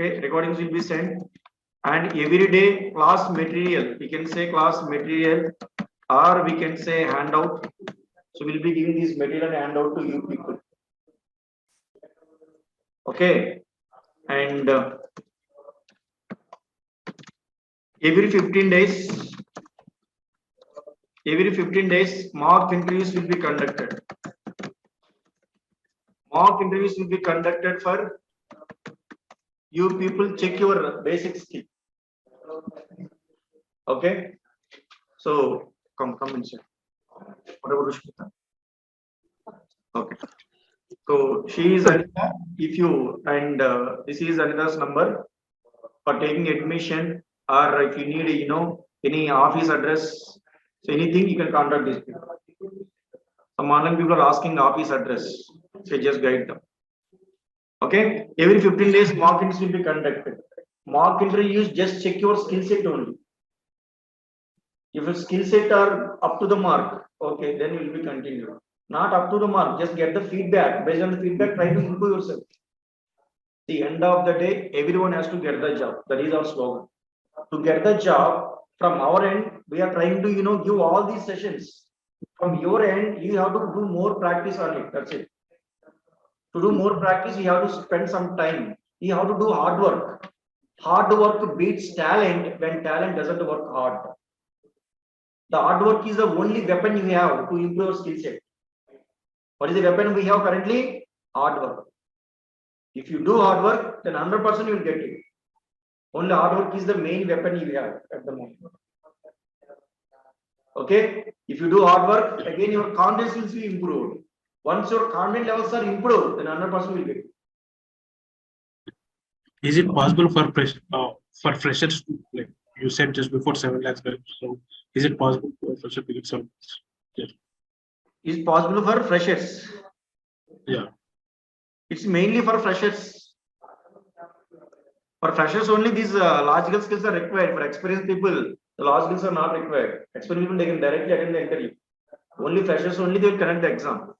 Okay, recordings will be sent, and every day class material. We can say class material, or we can say handout. So we'll be giving this material and handout to you people. Okay, and every 15 days every 15 days, mock interviews will be conducted. Mock interviews will be conducted for you people check your basic skill. Okay. So come inside. What about Rushmitha? Okay. So she is Anitha. If you and this is Anitha's number for taking admission, or if you need any office address, so anything you can contact these people. Some online people are asking office address, so just guide them. Okay, every 15 days mock interviews will be conducted. Mock interviews just check your skill set only. If your skill set are up to the mark, okay, then you will be continued. Not up to the mark, just get the feedback. Based on the feedback, try to improve yourself. The end of the day, everyone has to get the job. That is our slogan. To get the job from our end, we are trying to give all these sessions. From your end, you have to do more practice on it. That's it. To do more practice, you have to spend some time. You have to do hard work. Hard work beats talent when talent doesn't work hard. The hard work is the only weapon you have to improve your skill set. What is the weapon we have currently? Hard work. If you do hard work, then 100% you will get it. Only hard work is the main weapon you have at the moment. Okay? If you do hard work, again your confidence will be improved. Once your confidence levels are improved, then 100% will get it. Is it possible for freshers to, like you said just before 7 lakhs? So is it possible for freshers to get some? Yeah. Is possible for freshers. Yeah. It's mainly for freshers. For freshers only these logical skills are required. For experienced people, the logical skills are not required. Experienced people, they can directly attend the interview. Only freshers only they will connect the exam.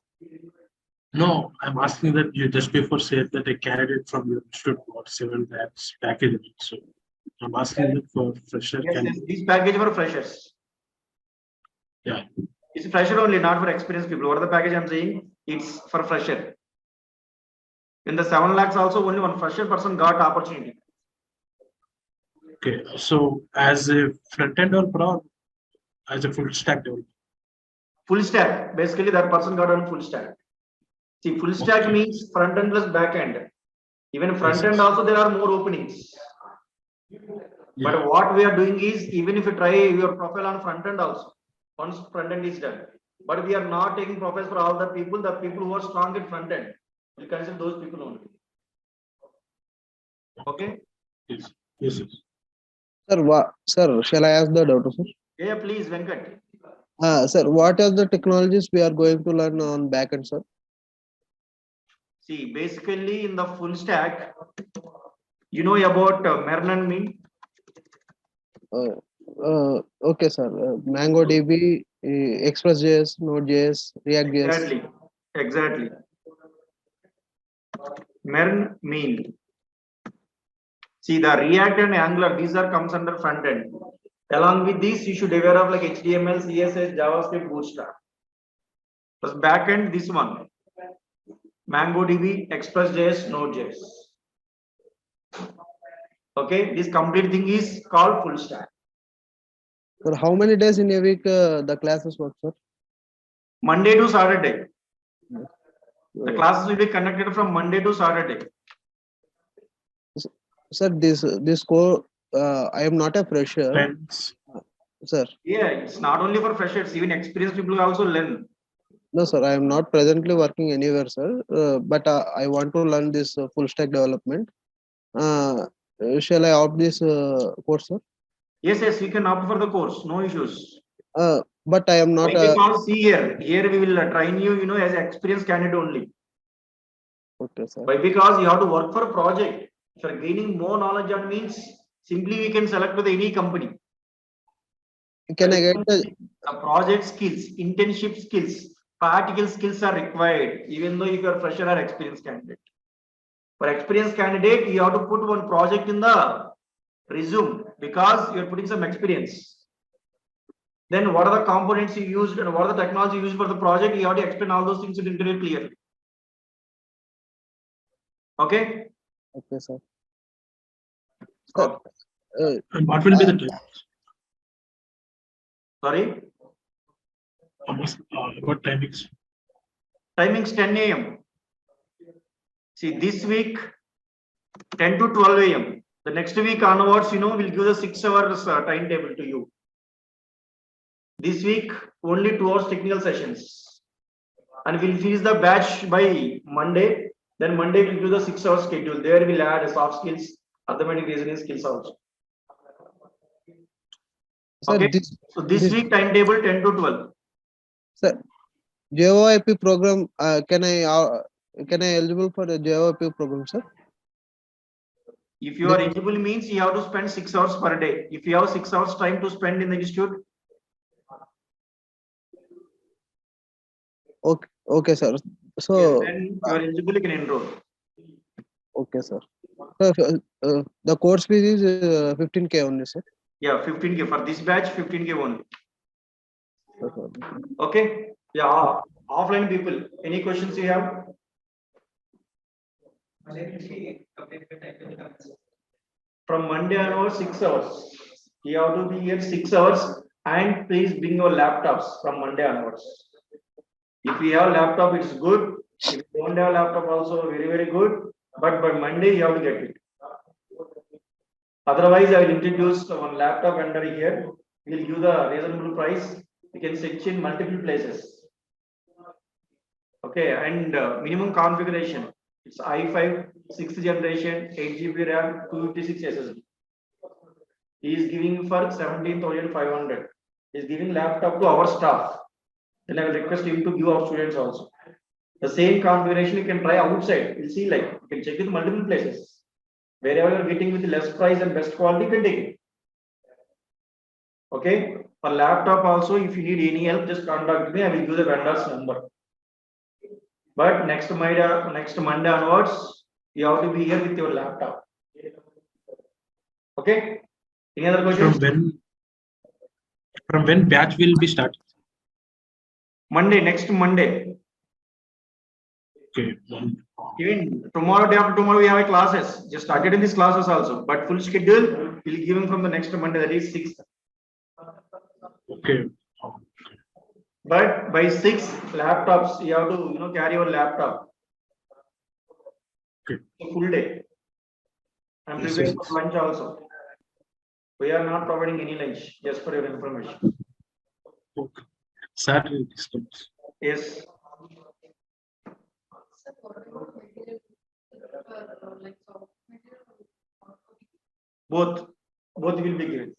No, I'm asking that you just before said that a candidate from your institute got 7 lakhs package. So I'm asking that for fresher Yes, this package for freshers. Yeah. It's fresher only, not for experienced people. What are the package I'm saying? It's for fresher. In the 7 lakhs also only one fresher person got opportunity. Okay, so as a front-end developer or as a full stack developer? Full stack. Basically, that person got on full stack. See, full stack means front end plus back end. Even front end also there are more openings. Yeah. But what we are doing is, even if you try your profile on front end also, once front end is done. But we are not taking profiles for all the people who are strong in front end. We consider those people only. Okay? Yes. Yes. Sir, shall I ask the doubt, sir? Yeah, please, Venkat. Sir, what are the technologies we are going to learn on backend, sir? See, basically in the full stack, you know about MERN and MERN? Okay, sir. MongoDB, ExpressJS, NodeJS, ReactJS. Exactly. MERN, MERN. See, the React and Angular, these are comes under front end. Along with this, you should be aware of like HTML, CSS, JavaScript, Bootstrap. Plus back end, this one. MongoDB, ExpressJS, NodeJS. Okay, this complete thing is called full stack. Sir, how many days in a week the classes work, sir? Monday to Saturday. The classes will be conducted from Monday to Saturday. Sir, this core, I am not a fresher. Friends. Sir. Yeah, it's not only for freshers, even experienced people also learn. No, sir, I am not presently working anywhere, sir. But I want to learn this full stack development. Shall I opt this course, sir? Yes, you can opt for the course, no issues. But I am not. Because see here we will train you, as an experienced candidate only. Okay, sir. Why? Because you have to work for a project. If you are gaining more knowledge, that means simply we can select with any company. Can I get the project skills, internship skills, practical skills are required, even though if you are fresher or experienced candidate. For experienced candidate, you have to put one project in the resume because you are putting some experience. Then what are the components you used and what are the technology you used for the project? You have to explain all those things in interview clearly. Okay? Okay, sir. And what will be the time? Sorry? What timings? Timings 10 a.m. See, this week 10 to 12 a.m. The next week onwards, we'll give the 6 hours timetable to you. This week only 2 hours technical sessions, and we'll finish the batch by Monday. Then Monday we'll do the 6 hours schedule. There we'll add soft skills, arithmetic reasoning skills also. Sir, Okay. So this week timetable 10 to 12. Sir, JOIP program. Can I eligible for the JOIP program, sir? If you are eligible means you have to spend 6 hours per day. If you have 6 hours time to spend in the institute. Okay, sir. So Yes, then you are eligible, you can enroll. okay, sir. The course fee is 15K only, sir. Yeah, 15K for this batch, 15K only. Okay. Okay. Yeah, offline people. Any questions you have? From Monday onwards, 6 hours. You have to be here 6 hours, and please bring your laptops from Monday onwards. If you have laptop, it's good. If you don't have laptop, also very good. But by Monday, you have to get it. Otherwise, I will introduce one laptop vendor here. We'll give the reasonable price. You can search in multiple places. Okay, and minimum configuration. It's i5 6th generation, 8 GB RAM, 256 SSD. He is giving for 17,500. He is giving laptop to our staff. Then I will request him to give our students also. The same configuration you can try outside. You'll see, like, you can check with multiple places. Wherever you're getting with less price and best quality, you can take it. Okay. For laptop also, if you need any help, just contact me. I will give the vendor's number. But next Monday onwards, you have to be here with your laptop. Okay. Any other questions? From when batch will be started? Monday, next Monday. Okay. Even tomorrow, day after tomorrow, we have classes. Just started in these classes also. But full schedule will give him from the next Monday, that is 6th. Okay. But by 6 laptops, you have to carry your laptop. Okay. Full day. I'm preparing for lunch also. We are not providing any lunch, just for your information. Okay. Saturday discounts. Yes. Both will be given.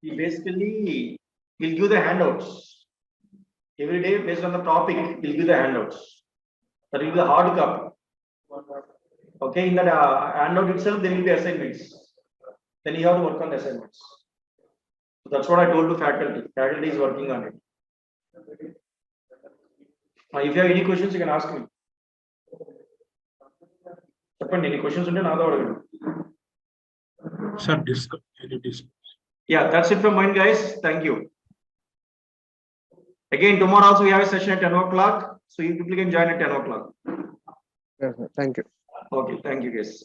He basically will give the handouts. Every day, based on the topic, he'll give the handouts. That will be the hard copy. Okay, in that handout itself, there will be assignments. Then you have to work on the assignments. So that's what I told to faculty. Faculty is working on it. Now, if you have any questions, you can ask me. Any questions? Sir, Yeah, that's it from mine, guys. Thank you. Again, tomorrow also we have a session at 10 o'clock. So you people can join at 10 o'clock. Yes, sir. Thank you. Okay, thank you, guys.